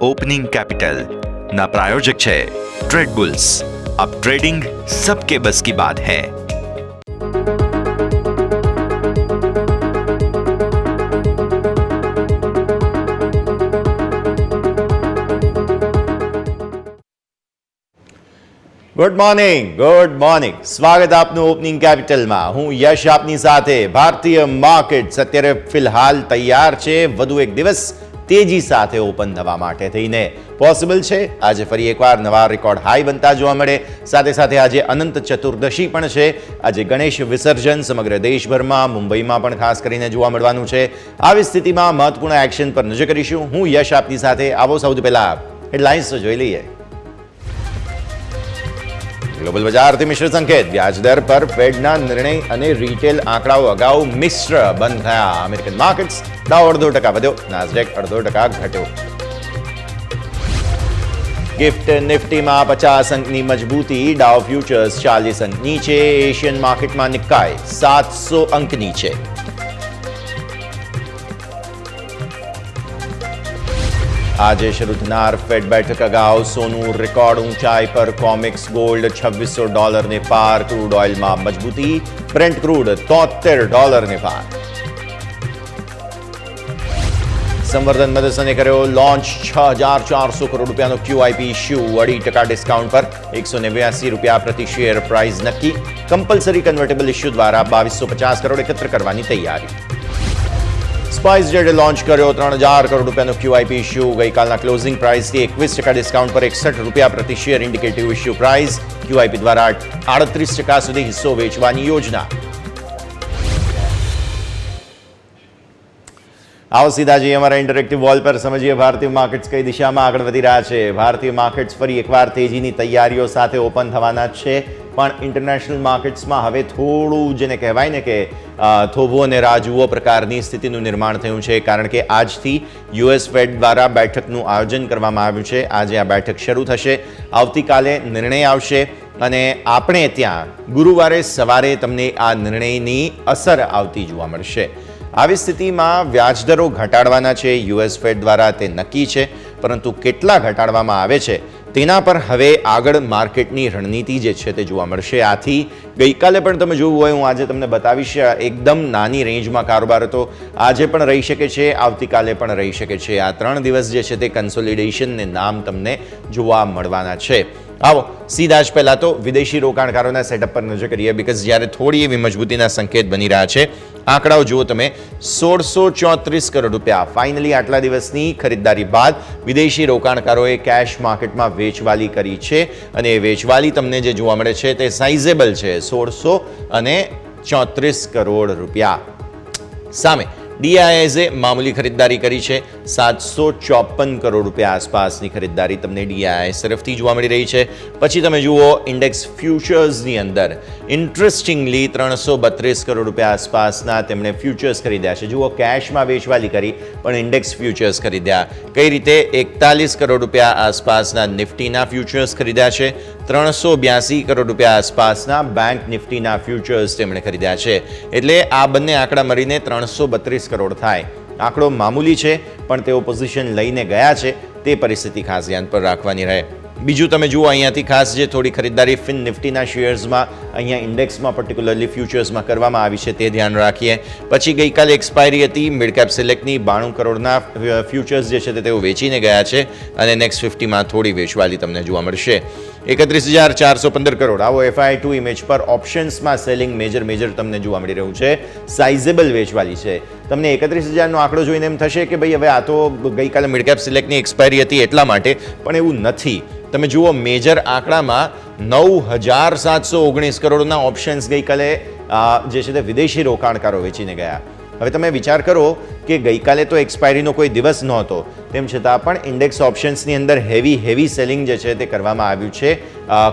Opening capital ना प्रायोजक है ट्रेड बुल्स। अब ट्रेडिंग सबके बस की बात है। ગુડ મોર્નિંગ સ્વાગત આપનું ઓપનિંગ કેપિટલમાં। હું યશ આપની સાથે। ભારતીય માર્કેટ્સ અત્યારે ફિલહાલ તૈયાર છે વધુ એક દિવસ તેજી સાથે ઓપન થવા માટે થઈને। પોસિબલ છે આજે ફરી એકવાર નવા રેકોર્ડ હાઈ બનતા જોવા મળે। સાથે સાથે આજે અનંત ચતુર્દશી પણ છે। આજે ગણેશ વિસર્જન સમગ્ર દેશભરમાં, મુંબઈમાં પણ ખાસ કરીને જોવા મળવાનું છે। આવી સ્થિતિમાં મહત્વપૂર્ણ એક્શન પર નજર કરીશું। હું યશ આપની સાથે। આવો સૌથી પહેલા હેડલાઇન્સ જોઈ લઈએ। ગ્લોબલ બજારથી મિશ્ર સંકેત। વ્યાજદર પર ફેડના નિર્ણય અને રિટેલ આંકડાઓ અગાઉ મિશ્ર બંધ થયા। અમેરિકન માર્કેટ્સ ડાઉ 0.5% વધ્યો, નાસ્ડેક 0.5% ઘટ્યો। ગિફ્ટ નિફ્ટીમાં 50 અંકની મજબૂતી, ડાઉ ફ્યુચર્સ 40 અંક નીચે। એશિયન માર્કેટમાં નિક્કાઈ 700 અંક નીચે। આજે શરૂ થનાર ફેડ બેઠક અગાઉ સોનું રેકોર્ડ ઊંચાઈ પર। કોમેક્સ ગોલ્ડ $2600 ને પાર। ક્રૂડ ઓઇલમાં મજબૂતી, બ્રેન્ટ ક્રૂડ $73 ને પાર। સંવર્ધન મદરસાને કર્યો લોન્ચ। 6400 કરોડ રૂપિયાનો QIP ઇશ્યુ, 2.5% ડિસ્કાઉન્ટ પર ₹189 પ્રતિ શેર પ્રાઇસ નક્કી। કમ્પલસરી કન્વર્ટેબલ ઇશ્યુ દ્વારા 2250 કરોડ એકત્ર કરવાની તૈયારી। સ્પાઇસ જેટે લોન્ચ કર્યો 3000 કરોડ રૂપિયાનો QIP ઇશ્યુ। ગઈકાલના ક્લોઝિંગ પ્રાઇસથી 21% ડિસ્કાઉન્ટ પર ₹61 પ્રતિ share indicative issue price. QIP દ્વારા 38% સુધી હિસ્સો વેચવાની યોજના। આવો સીધા જઈએ અમારા ઇન્ટરેક્ટિવ વોલ પર, સમજીએ ભારતીય માર્કેટ્સ કઈ દિશામાં આગળ વધી રહ્યા છે। ભારતીય માર્કેટ્સ ફરી એકવાર તેજીની તૈયારીઓ સાથે ઓપન થવાના છે, પણ ઇન્ટરનેશનલ માર્કેટ્સમાં હવે થોડું જેને કહેવાય ને કે થોભો અને રાજુઓ પ્રકારની સ્થિતિનું નિર્માણ થયું છે, કારણ કે આજથી US ફેડ દ્વારા બેઠકનું આયોજન કરવામાં આવ્યું છે। આજે આ બેઠક શરૂ થશે, આવતીકાલે નિર્ણય આવશે અને આપણે ત્યાં ગુરુવારે સવારે તમને આ નિર્ણયની અસર આવતી જોવા મળશે। આવી સ્થિતિમાં વ્યાજદરો ઘટાડવાના છે US ફેડ દ્વારા, તે નક્કી છે, પરંતુ કેટલા ઘટાડવામાં આવે છે તેના પર હવે આગળ માર્કેટની રણનીતિ જે છે તે જોવા મળશે। આથી ગઈકાલે પણ તમે જોયું હોય, હું આજે તમને બતાવીશ, એકદમ નાની રેન્જમાં કારોબાર હતો। આજે પણ રહી શકે છે, આવતીકાલે પણ રહી શકે છે। આ 3 દિવસ જે છે તે કન્સોલિડેશનને નામ તમને જોવા મળવાના છે। આવો સીધા જ પહેલાં તો વિદેશી રોકાણકારોના સેટઅપ પર નજર કરીએ, બીકોઝ જ્યારે થોડી એવી મજબૂતીના સંકેત બની રહ્યા છે। આંકડાઓ જુઓ તમે, 1634 કરોડ રૂપિયા ફાઇનલી આટલા દિવસની ખરીદદારી બાદ વિદેશી રોકાણકારોએ કેશ માર્કેટમાં વેચવાલી કરી છે, અને એ વેચવાલી તમને જે જોવા મળે છે તે સાઇઝેબલ છે। 1634 કરોડ રૂપિયા સામે DIISએ મામૂલી ખરીદદારી કરી છે। 754 કરોડ રૂપિયા આસપાસની ખરીદદારી તમને DIIS તરફથી જોવા મળી રહી છે। પછી તમે જુઓ ઇન્ડેક્સ ફ્યુચર્સની અંદર ઇન્ટરેસ્ટિંગલી 332 કરોડ રૂપિયા આસપાસના તેમણે ફ્યુચર્સ ખરીદ્યા છે। જુઓ, કેશમાં વેચવાલી કરી પણ ઇન્ડેક્સ ફ્યુચર્સ ખરીદ્યા કઈ રીતે। 41 કરોડ રૂપિયા આસપાસના નિફ્ટીના ફ્યુચર્સ ખરીદ્યા છે। 382 કરોડ રૂપિયા આસપાસના બેંક નિફ્ટીના ફ્યુચર્સ તેમણે ખરીદ્યા છે। એટલે આ બંને આંકડા મળીને 332 કરોડ થાય। આંકડો મામૂલી છે, પણ તેઓ પોઝિશન લઈને ગયા છે, તે પરિસ્થિતિ ખાસ ધ્યાન પર રાખવાની રહે। બીજું તમે જુઓ, અહીંયાથી ખાસ જે થોડી ખરીદદારી ફિન નિફ્ટીના શેર્સમાં, અહીંયા ઇન્ડેક્સમાં પર્ટિક્યુલરલી ફ્યુચર્સમાં કરવામાં આવી છે, તે ધ્યાન રાખીએ। પછી ગઈકાલે એક્સપાયરી હતી મિડ કેપ સિલેક્ટની, 92 કરોડના ફ્યુચર્સ જે છે તે તેઓ વેચીને ગયા છે, અને નેક્સ્ટ 50માં થોડી વેચવાલી તમને જોવા મળશે। 31,415 કરોડ આવો FI2 ઇમેજ પર ઓપ્શન્સમાં સેલિંગ મેજર તમને જોવા મળી રહ્યું છે। સાઇઝેબલ વેચવાલી છે। તમને 31,000નો આંકડો જોઈને એમ થશે કે ભાઈ હવે આ તો ગઈકાલે મિડ કેપ સિલેક્ટની એક્સપાયરી હતી એટલા માટે, પણ એવું નથી। તમે જુઓ, મેજર આંકડામાં 9,719 કરોડના ઓપ્શન્સ ગઈકાલે જે છે તે વિદેશી રોકાણકારો વેચીને ગયા। હવે તમે વિચાર કરો કે ગઈકાલે તો એક્સપાયરીનો કોઈ દિવસ નહોતો, તેમ છતાં પણ ઇન્ડેક્સ ઓપ્શન્સની અંદર હેવી સેલિંગ જે છે તે કરવામાં આવ્યું છે।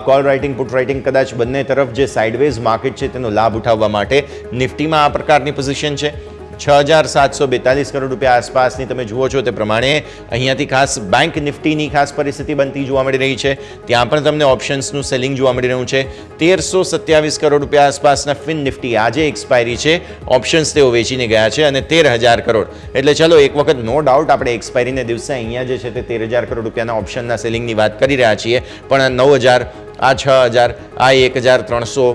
કોલ રાઇટિંગ, પુટ રાઇટિંગ કદાચ બંને તરફ જે સાઇડવેઝ માર્કેટ છે તેનો લાભ ઉઠાવવા માટે નિફ્ટીમાં આ પ્રકારની પોઝિશન છે। 6,742 કરોડ રૂપિયા આસપાસની તમે જુઓ છો તે પ્રમાણે અહીંયાથી ખાસ બેંક નિફ્ટીની ખાસ પરિસ્થિતિ બનતી જોવા મળી રહી છે. ત્યાં પણ તમને ઓપ્શન્સનું સેલિંગ જોવા મળી રહ્યું છે. 1,327 કરોડ રૂપિયા આસપાસના ફિન નિફ્ટી આજે એક્સપાયરી છે, ઓપ્શન્સ તેઓ વેચીને ગયા છે અને 13,000 કરોડ. એટલે ચલો એક વખત નો ડાઉટ આપણે એક્સપાયરીને દિવસે અહીંયા જે છે તે 13,000 કરોડ રૂપિયાના ઓપ્શનના સેલિંગની વાત કરી રહ્યા છીએ, પણ 9,000 આ 6,000 આ 1,300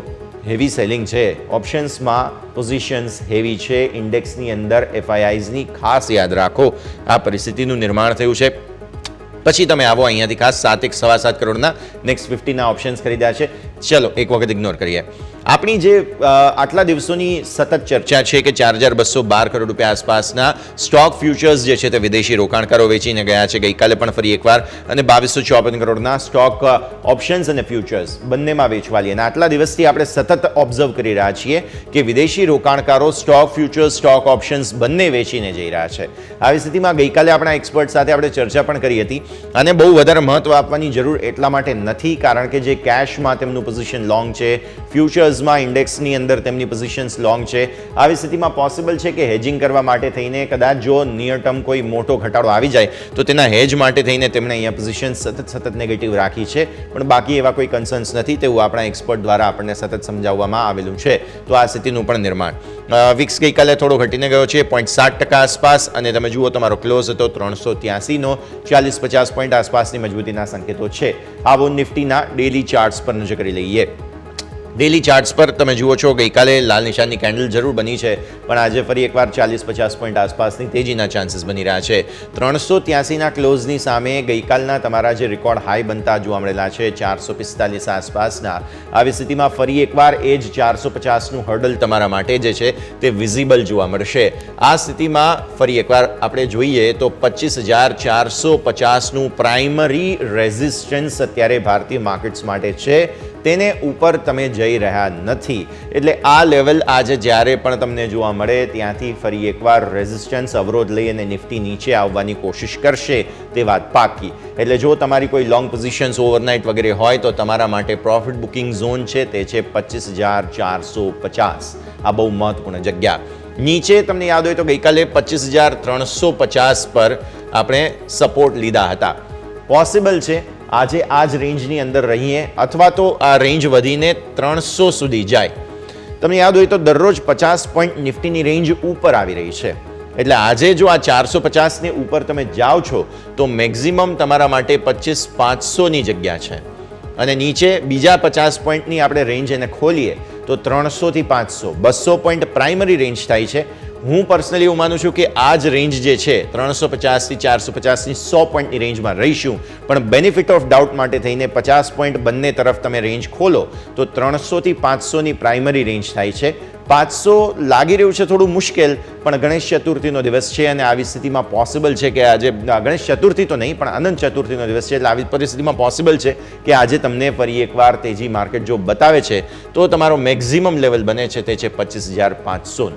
હેવી સેલિંગ છે. ઓપ્શન્સમાં પોઝિશન્સ હેવી છે. ઇન્ડેક્સની અંદર એફઆઈઆઈઝની ખાસ યાદ રાખો, આ પરિસ્થિતિનું નિર્માણ થયું છે. પછી તમે આવો અહીંયાથી ખાસ 7,1.7 કરોડના નેક્સ્ટ 50ના ઓપ્શન્સ ખરીદ્યા છે. ચલો એક વખત ઇગ્નોર કરીએ. આપણી જે આટલા દિવસોની સતત ચર્ચા છે કે 4,212 કરોડ રૂપિયા આસપાસના સ્ટોક ફ્યુચર્સ જે છે તે વિદેશી રોકાણકારો વેચીને ગયા છે ગઈકાલે પણ ફરી એકવાર, અને 2,254 કરોડના સ્ટોક ઓપ્શન્સ અને ફ્યુચર્સ બંનેમાં વેચવાલી. અને આટલા દિવસથી આપણે સતત ઓબ્ઝર્વ કરી રહ્યા છીએ કે વિદેશી રોકાણકારો સ્ટોક ફ્યુચર્સ સ્ટોક ઓપ્શન્સ બંને વેચીને જઈ રહ્યા છે. આવી સ્થિતિમાં ગઈકાલે આપણા એક્સપર્ટ સાથે આપણે ચર્ચા પણ કરી હતી, અને બહુ વધારે મહત્વ આપવાની જરૂર એટલા માટે નથી કારણ કે જે કેશમાં તેમનું પોઝિશન લોંગ છે, ફ્યુચર્સમાં ઇન્ડેક્સની અંદર તેમની પોઝિશન્સ લોંગ છે. આવી સ્થિતિમાં પોસિબલ છે કે હેજિંગ કરવા માટે થઈને કદાચ જો નિયર ટર્મ કોઈ મોટો ઘટાડો આવી જાય તો તેના હેજ માટે થઈને તેમણે અહીંયા પોઝિશન સતત નેગેટિવ રાખી છે, પણ બાકી એવા કોઈ કન્સર્ન્સ નથી તેવું આપણા એક્સપર્ટ દ્વારા આપણને સતત સમજાવવામાં આવેલું છે. તો આ સ્થિતિનું પણ નિર્માણ. વિક્સ ગઈકાલે થોડો ઘટીને ગયો છે 0.7% આસપાસ, અને તમે જુઓ તમારો ક્લોઝ હતો 383નો. 40-50 પોઈન્ટ આસપાસની મજબૂતીના સંકેતો છે. આવો નિફ્ટીના ડેલી ચાર્ટ્સ પર નજર કરી લઈએ. ડેલી ચાર્ટ્સ પર તમે જુઓ છો ગઈકાલે લાલ નિશાનની કેન્ડલ જરૂર બની છે, પણ આજે ફરી એકવાર 40-50 પોઈન્ટ આસપાસની તેજીના ચાન્સીસ બની રહ્યા છે. 383ના ક્લોઝની સામે ગઈકાલના તમારા જે રેકોર્ડ હાઈ બનતા જોવા મળેલા છે 445 આસપાસના. આવી સ્થિતિમાં ફરી એકવાર એ જ 450નું હર્ડલ તમારા માટે જે છે તે વિઝિબલ જોવા મળશે. આ સ્થિતિમાં ફરી એકવાર આપણે જોઈએ તો 25,450નું પ્રાઇમરી રેઝિસ્ટન્સ અત્યારે ભારતીય માર્કેટ્સ માટે છે, તેને ઉપર તમે જઈ રહ્યા નથી. એટલે આ લેવલ આજે જ્યારે પણ તમને જોવા મળે ત્યાંથી ફરી એકવાર રેઝિસ્ટન્સ અવરોધ લઈ અને નિફ્ટી નીચે આવવાની કોશિશ કરશે તે વાત પાકી. એટલે જો તમારી કોઈ લોંગ પોઝિશન્સ ઓવરનાઇટ વગેરે હોય તો તમારા માટે પ્રોફિટ બુકિંગ ઝોન છે તે છે 25,450. આ બહુ મહત્વપૂર્ણ જગ્યા. નીચે તમને યાદ હોય તો ગઈકાલે 25,350 પર આપણે સપોર્ટ લીધા હતા. પોસિબલ છે આજે આ જ રેન્જની અંદર રહીએ અથવા તો આ રેન્જ વધીને 300 સુધી જાય. તમને યાદ હોય તો દરરોજ 50 પોઈન્ટ નિફ્ટીની રેન્જ ઉપર આવી રહી છે. એટલે આજે જો આ 450ની ઉપર તમે જાઓ છો તો મેક્સિમમ તમારા માટે 25,500ની જગ્યા છે, અને નીચે બીજા 50 પોઈન્ટની આપણે રેન્જ એને ખોલીએ તો 300 થી 500 200 પોઈન્ટ પ્રાઇમરી રેન્જ થાય છે. હું પર્સનલી એવું માનું છું કે આ જ રેન્જ જે છે 350 થી 450ની 100 પોઈન્ટની રેન્જમાં રહીશું, પણ બેનિફિટ ઓફ ડાઉટ માટે થઈને 50 પોઈન્ટ બંને તરફ તમે રેન્જ ખોલો તો 300 થી 500ની પ્રાઇમરી રેન્જ થાય છે. 500 લાગી રહ્યું છે થોડું મુશ્કેલ, પણ ગણેશ ચતુર્થીનો દિવસ છે અને આવી સ્થિતિમાં પોસિબલ છે કે આજે ગણેશ ચતુર્થી તો નહીં પણ અનંત ચતુર્થીનો દિવસ છે, એટલે આવી પરિસ્થિતિમાં પોસિબલ છે કે આજે તમને ફરી એકવાર તેજી માર્કેટ જો બતાવે છે તો તમારો મેક્સિમમ લેવલ બને છે તે છે 25,500.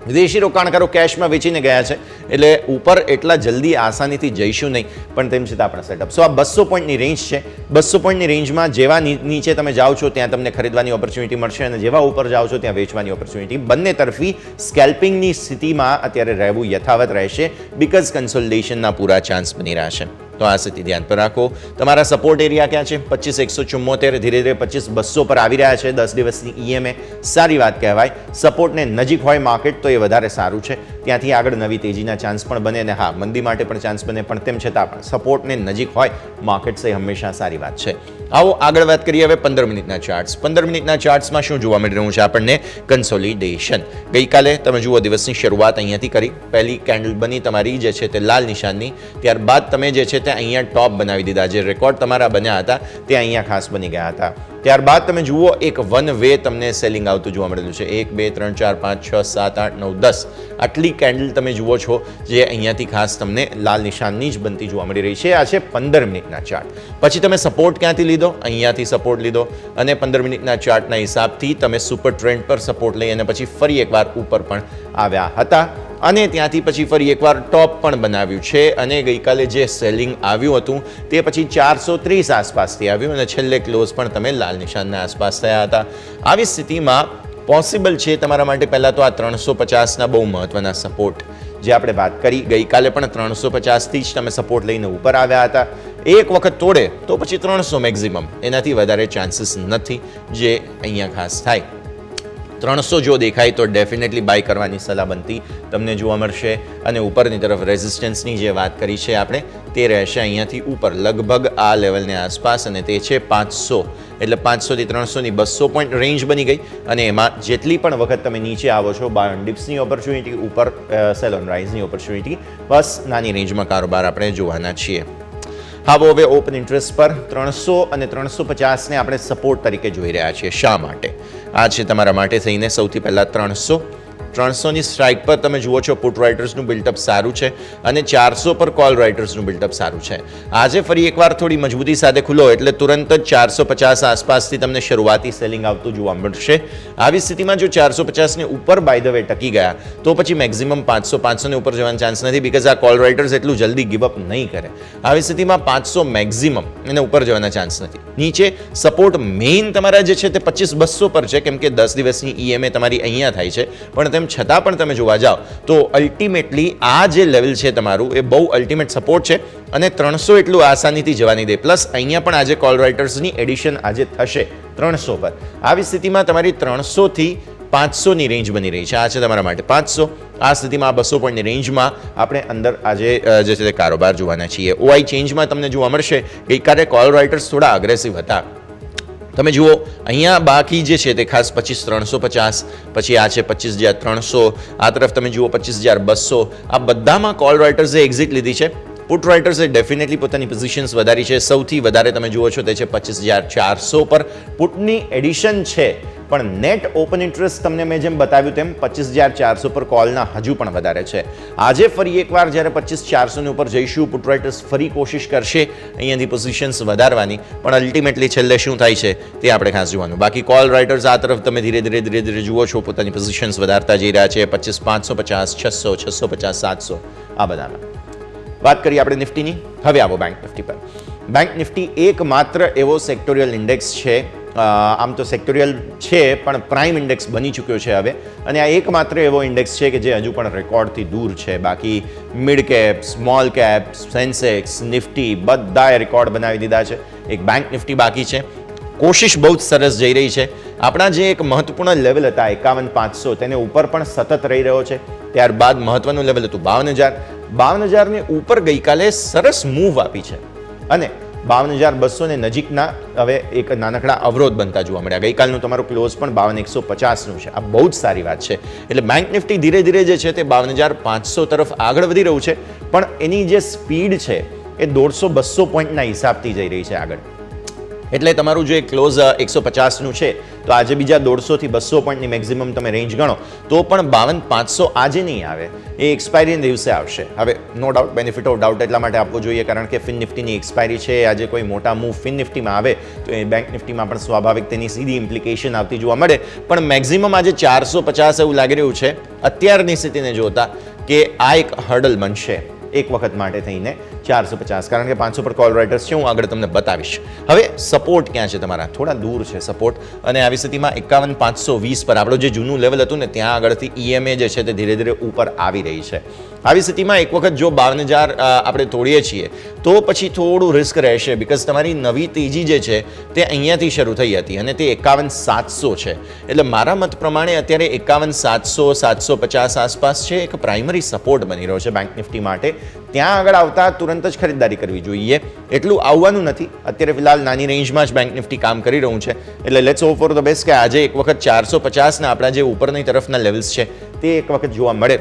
વિદેશી રોકાણકારો કેશમાં વેચીને ગયા છે, એટલે ઉપર એટલા જલ્દી આસાનીથી જઈશું નહીં, પણ તેમ છતાં આપણા સેટઅપ. સો આ 200 પોઈન્ટની રેન્જ છે. 200 પોઈન્ટની રેન્જમાં જેવા નીચે તમે જાઓ છો ત્યાં તમને ખરીદવાની ઓપોર્ચ્યુનિટી મળશે, અને જેવા ઉપર જાઓ છો ત્યાં વેચવાની ઓપોર્ચ્યુનિટી. બંને તરફી સ્કેલ્પિંગની સ્થિતિમાં અત્યારે રહેવું યથાવત રહેશે, બીકોઝ કન્સોલિડેશનના પૂરા ચાન્સ બની રહ્યા છે. તો આ સ્થિતિ ધ્યાન પર રાખો. તમારા સપોર્ટ એરિયા ક્યાં છે? 25,174. ધીરે ધીરે 25,200 પર આવી રહ્યા છે. 10 દિવસની ઈએમએ સારી વાત કહેવાય. સપોર્ટને નજીક હોય માર્કેટ તો એ વધારે સારું છે. ત્યાંથી આગળ નવી તેજીના ચાન્સ પણ બને, અને હા મંદી માટે પણ ચાન્સ બને, પણ તેમ છતાં પણ સપોર્ટને નજીક હોય માર્કેટ્સ એ હંમેશા સારી વાત છે. આવો આગળ વાત કરીએ હવે 15 મિનિટના ચાર્ટ્સ. 15 મિનિટના ચાર્ટ્સમાં શું જોવા મળી રહ્યું છે આપણને? કન્સોલિડેશન. ગઈકાલે તમે જુઓ દિવસની શરૂઆત અહીંયાથી કરી. પહેલી કેન્ડલ બની તમારી જે છે તે લાલ નિશાનની. ત્યારબાદ તમે જે છે અહીંયા ટોપ બનાવી દીધા. જે રેકોર્ડ તમારા બન્યા હતા તે અહીંયા ખાસ બની ગયા હતા. ત્યારબાદ તમે જુઓ એક વન વે તમને સેલિંગ આવતું જોવા મળેલું છે. 1 2 3 4 5 6 7 8 9 10 આટલી કેન્ડલ તમે જુઓ છો જે અહીંયાથી ખાસ તમને લાલ નિશાનની જ બનતી જોવા મળી રહી છે. આ છે 15 મિનિટના ચાર્ટ. પછી તમે સપોર્ટ ક્યાંથી લીધો? અહીંયાથી સપોર્ટ લીધો, અને 15 મિનિટના ચાર્ટના હિસાબથી તમે સુપર ટ્રેન્ડ પર સપોર્ટ લઈ અને પછી ફરી એકવાર ઉપર પણ આવ્યા હતા, અને ત્યાંથી પછી ફરી એકવાર ટોપ પણ બનાવ્યું છે. અને ગઈકાલે જે સેલિંગ આવ્યું હતું તે પછી 430 આસપાસથી આવ્યું, અને છેલ્લે ક્લોઝ પણ તમે લાલ નિશાનના આસપાસ થયા હતા. આવી સ્થિતિમાં પોસિબલ છે તમારા માટે. પહેલાં તો આ 350ના બહુ મહત્વના સપોર્ટ જે આપણે વાત કરી, ગઈકાલે પણ 350થી જ તમે સપોર્ટ લઈને ઉપર આવ્યા હતા. એક વખત તોડે તો પછી 300 મેક્સિમમ, એનાથી વધારે ચાન્સીસ નથી જે અહીંયા ખાસ થાય. 300 જો દેખાય તો ડેફિનેટલી બાય કરવાની સલાહ બનતી તમને જોવા મળશે. અને ઉપરની તરફ રેઝિસ્ટન્સની જે વાત કરી છે આપણે, તે રહેશે અહીંયાથી ઉપર લગભગ આ લેવલની આસપાસ, અને તે છે 500. એટલે 500થી 300ની 200 પોઈન્ટ રેન્જ બની ગઈ. અને એમાં જેટલી પણ વખત તમે નીચે આવો છો, બાય ઓન ડિપ્સની ઓપોર્ચ્યુનિટી, ઉપર સેલ ઓન રાઇઝની ઓપોર્ચ્યુનિટી, બસ નાની રેન્જમાં કારોબાર આપણે જોવાના છીએ. હવે ઓપન ઇન્ટરેસ્ટ પર 300 અને 350ને આપણે સપોર્ટ તરીકે જોઈ રહ્યા છીએ. શા માટે? આ છે તમારા માટે થઈને સૌથી પહેલાં 300ની સ્ટ્રાઇક પર તમે જુઓ છો પુટ રાઇટર્સનું બિલ્ટઅપ સારું છે, અને 400 પર કોલ રાઇટર્સનું બિલ્ટઅપ સારું છે. આજે ફરી એકવાર થોડી મજબૂતી સાથે ખુલ્લો એટલે તુરંત જ 450 આસપાસથી તમને શરૂઆતી સેલિંગ આવતું જોવા મળશે. આવી સ્થિતિમાં જો 450ને ઉપર બાય ધ વે ટકી ગયા તો પછી મેક્સિમમ 500 ને ઉપર જવાનો ચાન્સ નથી, બીકોઝ આ કોલ રાઇટર્સ એટલું જલ્દી ગિવઅપ નહીં કરે. આવી સ્થિતિમાં 500 મેક્સિમમ એને ઉપર જવાના ચાન્સ નથી. નીચે સપોર્ટ મેઇન તમારા જે છે તે 25-200 પર છે, કેમ કે 10 દિવસની EMA તમારી અહીંયા થાય છે. પણ તેમ છતાં પણ તમે જોવા જાઓ તો અલ્ટિમેટલી આ જે લેવલ છે તમારું એ બહુ અલ્ટિમેટ સપોર્ટ છે, અને 300 એટલું આસાનીથી જવાની દે. પ્લસ અહીંયા પણ આજે કોલ રાઇટર્સની એડિશન આજે થશે 300 પર. આવી સ્થિતિમાં તમારી 300થી 500ની રેન્જ બની રહી છે. આ છે તમારા માટે 500. આ સ્થિતિમાં 200 પોઈન્ટની રેન્જમાં આપણે અંદર આજે જે છે તે કારોબાર જોવાના છીએ. OI ચેન્જમાં તમને જોવા મળશે ગઈકાલે કોલ રાઇટર્સ થોડા અગ્રેસિવ હતા. તમે જુઓ અહીંયા બાકી જે છે તે ખાસ 25,350, પછી આ છે 25,300, આ તરફ તમે જુઓ 25,200. આ બધામાં કોલ રાઇટર્સે એક્ઝિટ લીધી છે. પુટ રાઇટર્સે ડેફિનેટલી પોતાની પોઝિશન્સ વધારી છે. સૌથી વધારે તમે જુઓ છો તે છે 25,400 પર પુટની એડિશન છે, પણ નેટ ઓપન ઇન્ટરેસ્ટ તમને મેં જેમ બતાવ્યું તેમ 25,400 પર કોલના હજુ પણ વધારે છે. આજે ફરી એકવાર જ્યારે 25,400ની ઉપર જઈશું, પુટ રાઇટર્સ ફરી કોશિશ કરશે અહીંયાથી પોઝિશન્સ વધારવાની, પણ અલ્ટિમેટલી છેલ્લે શું થાય છે તે આપણે ખાસ જોવાનું. બાકી કોલ રાઇટર્સ આ તરફ તમે ધીરે ધીરે જુઓ છો પોતાની પોઝિશન્સ વધારતા જઈ રહ્યા છે. 25,550, 600, 650, 700 આ બધામાં. વાત કરીએ આપણે નિફ્ટીની. હવે આવો બેંક નિફ્ટી પર. બેંક નિફ્ટી એકમાત્ર એવો સેક્ટોરિયલ ઇન્ડેક્સ છે, આમ તો સેક્ટોરિયલ છે પણ પ્રાઇમ ઇન્ડેક્સ બની ચૂક્યો છે હવે, અને આ એકમાત્ર એવો ઇન્ડેક્સ છે કે જે હજુ પણ રેકોર્ડથી દૂર છે. બાકી mid cap, small cap, Sensex, Nifty બધાએ રેકોર્ડ બનાવી દીધા છે. એક બેંક નિફ્ટી બાકી છે. કોશિશ બહુ જ સરસ જઈ રહી છે. આપણા જે એક મહત્વપૂર્ણ લેવલ હતા 51,500, તેને ઉપર પણ સતત રહી રહ્યો છે. ત્યારબાદ મહત્વનું લેવલ હતું 52,000ને ઉપર ગઈકાલે સરસ મૂવ આપી છે, અને 52,200 ને નજીકના હવે એક નાનકડા અવરોધ બનતા જોવા મળ્યા. ગઈકાલનું તમારું ક્લોઝ પણ 52,150નું છે. આ બહુ જ સારી વાત છે. એટલે બેંક નિફ્ટી ધીરે ધીરે જે છે તે 52,500 તરફ આગળ વધી રહ્યું છે, પણ એની જે સ્પીડ છે એ 150-200 પોઈન્ટના હિસાબથી જઈ રહી છે આગળ. એટલે તમારું જે ક્લોઝ 150નું છે, તો આજે બીજા 150થી 200 પોઈન્ટની મેક્સિમમ તમે રેન્જ ગણો તો પણ 52,500 આજે નહીં આવે, એ એક્સપાયરીના દિવસે આવશે. હવે no doubt benefit of doubt એટલા માટે આપવો જોઈએ કારણ કે ફિન નિફ્ટીની એક્સપાયરી છે. આજે કોઈ મોટા મૂવ ફિન નિફ્ટીમાં આવે તો એ બેંક નિફ્ટીમાં પણ સ્વાભાવિક તેની સીધી ઇમ્પ્લિકેશન આવતી જોવા મળે. પણ મેક્સિમમ આજે 450 એવું લાગી રહ્યું છે અત્યારની સ્થિતિને જોતા કે આ એક હર્ડલ બનશે એક વખત માટે થઈને 450, કારણ કે 500 પર કોલ રાઇટર્સ છે. હું આગળ તમને બતાવીશ. હવે સપોર્ટ ક્યાં છે તમારા? થોડા દૂર છે સપોર્ટ, અને આવી સ્થિતિમાં 51,520 પર આપણું જે જૂનું લેવલ હતું ને ત્યાં આગળથી EMA જે છે તે ધીરે ધીરે ઉપર આવી રહી છે. આવી સ્થિતિમાં એક વખત જો 52,000 આપણે તોડીએ છીએ તો પછી થોડું રિસ્ક રહેશે, બીકોઝ તમારી નવી તેજી જે છે તે અહીંયાથી શરૂ થઈ હતી અને તે 51,700 છે. એટલે મારા મત પ્રમાણે અત્યારે 51,700, 750 આસપાસ છે એક પ્રાઇમરી સપોર્ટ બની રહ્યો છે બેંક નિફ્ટી માટે. ત્યાં આગળ આવતા તુરંત જ ખરીદારી કરવી જોઈએ. એટલું આવવાનું નથી. અત્યારે ફિલહાલ નાની રેન્જમાં જ બેંક નિફ્ટી કામ કરી રહ્યું છે. એટલે let's hope for the best કે આજે એક વખત 450ના આપણા જે ઉપરની તરફના લેવલ્સ છે તે એક વખત જોવા મળે.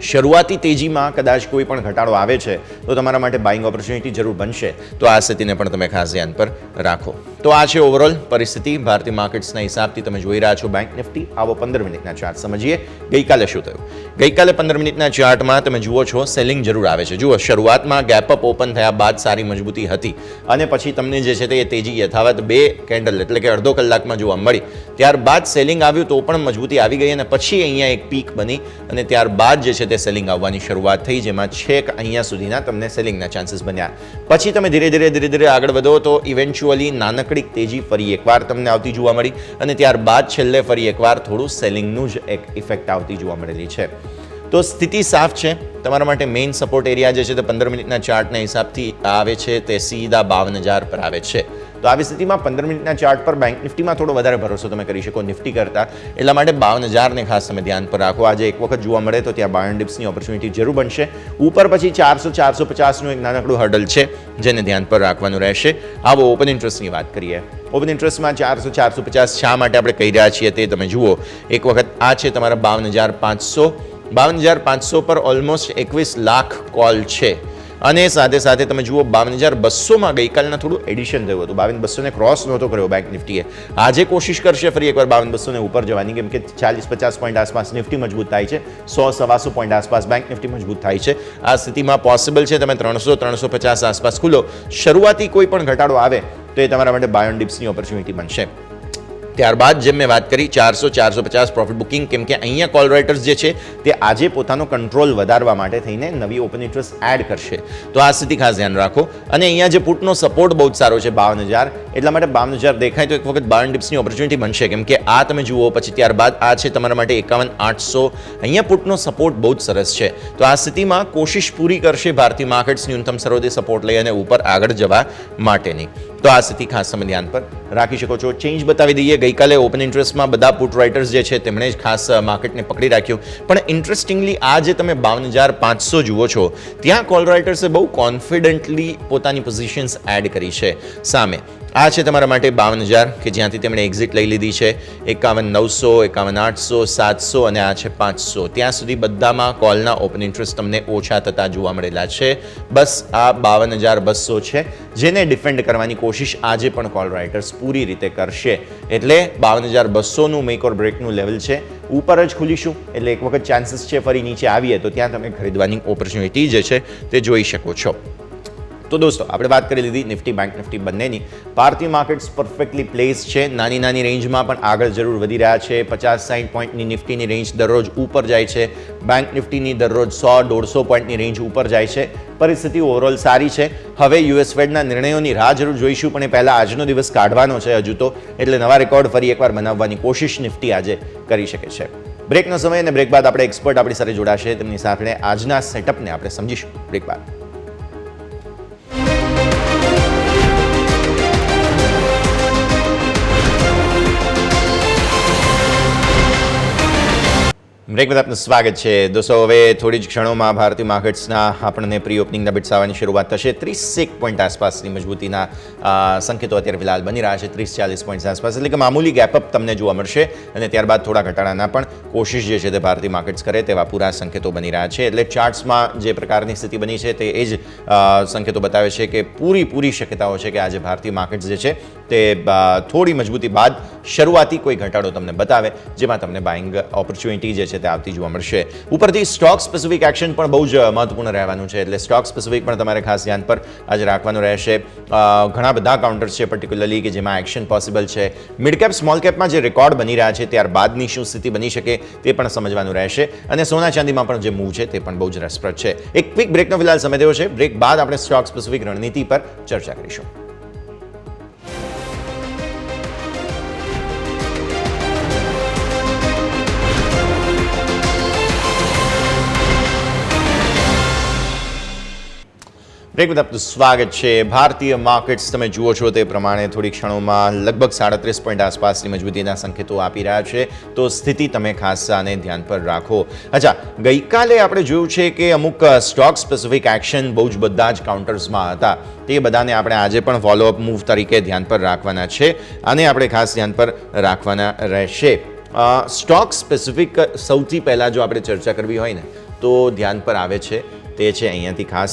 શરૂઆતી તેજીમાં કદાચ કોઈ પણ ઘટાડો આવે છે તો તમારા માટે બાઇંગ ઓપોર્ચ્યુનિટી જરૂર બનશે. તો આ સ્થિતિને પણ તમે ખાસ ધ્યાન પર રાખો. તો આ છે ઓવરઓલ પરિસ્થિતિ ભારતીય માર્કેટ્સના હિસાબથી તમે જોઈ રહ્યા છો બેંક નિફ્ટી. આવો 15 મિનિટના ચાર્ટ સમજીએ ગઈકાલે શું થયું. ગઈકાલે 15 મિનિટના ચાર્ટમાં તમે જુઓ છો સેલિંગ જરૂર આવે છે. જુઓ શરૂઆતમાં ગેપ અપ ઓપન થયા બાદ સારી મજબૂતી હતી, અને પછી તમને જે છે તે તેજી યથાવત 2 કેન્ડલ એટલે કે અડધો કલાકમાં જોવા મળી. ત્યારબાદ સેલિંગ આવ્યું તો પણ મજબૂતી આવી ગઈ, અને પછી અહીંયા એક પીક બની, અને ત્યારબાદ જે છે તે સેલિંગ આવવાની શરૂઆત થઈ, જેમાં છેક અહીંયા સુધીના તમને સેલિંગના ચાન્સીસ બન્યા. પછી તમે ધીરે ધીરે આગળ વધો તો ઇવેન્ચ્યુઅલી નાનકડી તકડીક તેજી ફરી એકવાર તમને આવતી જોવા મળી અને ત્યારબાદ છેલ્લે ફરી એકવાર થોડું સેલિંગનું જ એક ઇફેક્ટ આવતી જોવા મળેલી છે. તો સ્થિતિ સાફ છે. તમારા માટે મેઇન સપોર્ટ એરિયા જે છે તે 15 મિનિટના ચાર્ટના હિસાબથી આવે છે તે સીધા 52,000 પર આવે છે. તો આવી સ્થિતિમાં 15 મિનિટના ચાર્ટ પર બેંક નિફ્ટીમાં થોડો વધારે ભરોસો તમે કરી શકો નિફ્ટી કરતા, એટલા માટે 52,000ને ખાસ તમે ધ્યાન પર રાખો. આજે એક વખત જોવા મળે તો ત્યાં બાય ડિપ્સની ઓપોર્ચ્યુનિટી જરૂર બનશે. ઉપર પછી 400-450નું એક નાનકડું હર્ડલ છે જેને ધ્યાન પર રાખવાનું રહેશે. આવો ઓપન ઇન્ટરેસ્ટની વાત કરીએ. ઓપન ઇન્ટરેસ્ટમાં 400-450 શા માટે આપણે કહી રહ્યા છીએ તે તમે જુઓ. એક વખત આ છે તમારા 52,500. 52,500 પર ઓલમોસ્ટ 21 લાખ કોલ છે અને સાથે સાથે તમે જુઓ 52,200માં ગઈકાલના થોડું એડિશન થયું હતું. 52,200ને ક્રોસ નહોતો કર્યો બેંક નિફ્ટીએ. આજે કોશિશ કરશે ફરી એકવાર 52,200ને ઉપર જવાની, કેમ કે 40-50 પોઈન્ટ આસપાસ નિફ્ટી મજબૂત થાય છે, 100-125 પોઈન્ટ આસપાસ બેંક નિફ્ટી મજબૂત થાય છે. આ સ્થિતિમાં પોસિબલ છે તમે 300-350 આસપાસ ખુલો. શરૂઆતી કોઈ પણ ઘટાડો આવે તો એ તમારા માટે બાય ઓન ડિપ્સની ઓપોર્ચ્યુનિટી બનશે. ત્યારબાદ જેમ મેં વાત કરી 400-450 પ્રોફિટ બુકિંગ, કેમ કે અહીંયા કોલ રાઇટર્સ જે છે તે આજે પોતાનો કંટ્રોલ વધારવા માટે થઈને નવી ઓપન ઇન્ટરેસ્ટ એડ કરશે. તો આ સ્થિતિ ખાસ ધ્યાન રાખો. અને અહીંયા જે પુટનો સપોર્ટ બહુ જ સારો છે 52,000, એટલા માટે 52,000 દેખાય તો એક વખત બાય ઓન ડિપ્સની ઓપોર્ચ્યુનિટી બનશે, કેમ કે આ તમે જુઓ પછી ત્યારબાદ આ છે તમારા માટે 51,800. અહીંયા પુટનો સપોર્ટ બહુ જ સરસ છે. તો આ સ્થિતિમાં કોશિશ પૂરી કરશે ભારતીય માર્કેટ્સ ન્યૂનતમ સરોદે સપોર્ટ લઈ અને ઉપર આગળ જવા માટેની. તો આ સ્થિતિ ખાસ તમે ધ્યાન પર રાખી શકો છો. ચેન્જ બતાવી દઈએ. ગઈકાલે ઓપન ઇન્ટરેસ્ટમાં બધા પુટ રાઇટર્સ જે છે તેમણે જ ખાસ માર્કેટને પકડી રાખ્યું, પણ ઇન્ટરેસ્ટિંગલી આ જે તમે 52,500 જુઓ છો ત્યાં કોલ રાઇટર્સે બહુ કોન્ફિડન્ટલી પોતાની પોઝિશન્સ એડ કરી છે સામે. આ છે તમારા માટે 52,000 કે જ્યાંથી તેમણે એક્ઝિટ લઈ લીધી છે. 51,900, 51,800, 700 અને આ છે 500. ત્યાં સુધી બધામાં કોલના ઓપન ઇન્ટરેસ્ટ તમને ઓછા થતા જોવા મળેલા છે. બસ આ 52,200 છે જેને ડિફેન્ડ કરવાની કોશિશ આજે પણ કોલ રાઇટર્સ પૂરી રીતે કરશે. એટલે 52,200નું મેક ઓર બ્રેકનું લેવલ છે. ઉપર જ ખુલીશું એટલે એક વખત ચાન્સીસ છે ફરી નીચે આવીએ તો ત્યાં તમે ખરીદવાની ઓપોર્ચ્યુનિટી જે છે તે જોઈ શકો છો. તો દોસ્તો આપણે વાત કરી લીધી નિફ્ટી બેંક નિફ્ટી બંનેની. ભારતીય માર્કેટ્સ પરફેક્ટલી પ્લેસ છે. નાની નાની રેન્જમાં પણ આગળ જરૂર વધી રહ્યા છે. 50-60 પોઈન્ટની નિફ્ટીની રેન્જ દરરોજ ઉપર જાય છે. બેંક નિફ્ટીની દરરોજ 100-150 પોઈન્ટની રેન્જ ઉપર જાય છે. પરિસ્થિતિ ઓવરઓલ સારી છે. હવે યુએસ ફેડના નિર્ણયોની રાહ જરૂર જોઈશું, પણ એ પહેલાં આજનો દિવસ કાઢવાનો છે હજુ તો, એટલે નવા રેકોર્ડ ફરી એકવાર બનાવવાની કોશિશ નિફ્ટી આજે કરી શકે છે. બ્રેકનો સમય અને બ્રેક બાદ આપણે એક્સપર્ટ આપણી સાથે જોડાશે. તેમની સાથે આજના સેટઅપને આપણે સમજીશું. બ્રેક બાદ બ્રેક બાદ આપનું સ્વાગત છે. દોસ્તો હવે થોડી જ ક્ષણોમાં ભારતીય માર્કેટ્સના આપણને પ્રી ઓપનિંગના બિટ્સ આવવાની શરૂઆત થશે. 31 પોઈન્ટ આસપાસની મજબૂતીના સંકેતો અત્યારે ફિલહાલ બની રહ્યા છે. 30-40 પોઈન્ટ આસપાસ, એટલે કે મામૂલી ગેપઅપ તમને જોવા મળશે અને ત્યારબાદ થોડા ઘટાડાના પણ કોશિશ જે છે તે ભારતીય માર્કેટ્સ કરે તેવા પૂરા સંકેતો બની રહ્યા છે. એટલે ચાર્ટ્સમાં જે પ્રકારની સ્થિતિ બની છે તે એ જ સંકેતો બતાવે છે કે પૂરી શક્યતાઓ છે કે આજે ભારતીય માર્કેટ્સ જે છે તે થોડી મજબૂતી બાદ શરૂઆતી કોઈ ઘટાડો તમને બતાવે જેમાં તમને બાઇંગ ઓપોર્ચ્યુનિટી જે છે તે આવતી જોવા મળશે. ઉપરથી સ્ટોક સ્પેસિફિક એક્શન પણ બહુ જ મહત્વપૂર્ણ રહેવાનું છે, એટલે સ્ટોક સ્પેસિફિક પણ તમારે ખાસ ધ્યાન પર આજે રાખવાનું રહેશે. ઘણા બધા કાઉન્ટર્સ છે પર્ટિક્યુલરલી કે જેમાં એક્શન પોસિબલ છે. મિડ કેપ સ્મોલ કેપમાં જે રેકોર્ડ બની રહ્યા છે ત્યારબાદની શું સ્થિતિ બની શકે તે પણ સમજવાનું રહેશે. અને સોના ચાંદીમાં પણ જે મૂવ છે તે પણ બહુ જ રસપ્રદ છે. એક ક્વિક બ્રેકનો ફિલહાલ સમય થયો છે. બ્રેક બાદ આપણે સ્ટોક સ્પેસિફિક રણનીતિ પર ચર્ચા કરીશું. બ્રેક બાદ આપનું સ્વાગત છે. ભારતીય માર્કેટ્સ તમે જુઓ છો તે પ્રમાણે થોડી ક્ષણોમાં લગભગ 37 પોઈન્ટ આસપાસની મજબૂતીના સંકેતો આપી રહ્યા છે. તો સ્થિતિ તમે ખાસ આને ધ્યાન પર રાખો. અચ્છા, ગઈકાલે આપણે જોયું છે કે અમુક સ્ટોક સ્પેસિફિક એક્શન બહુ જ બધા જ કાઉન્ટર્સમાં હતા. તે બધાને આપણે આજે પણ ફોલોઅપ મૂવ તરીકે ધ્યાન પર રાખવાના છે અને આપણે ખાસ ધ્યાન પર રાખવાના રહેશે. સ્ટોક સ્પેસિફિક સૌથી પહેલાં જો આપણે ચર્ચા કરવી હોય ને તો ધ્યાન પર આવે છે તે છે અહીંયાથી ખાસ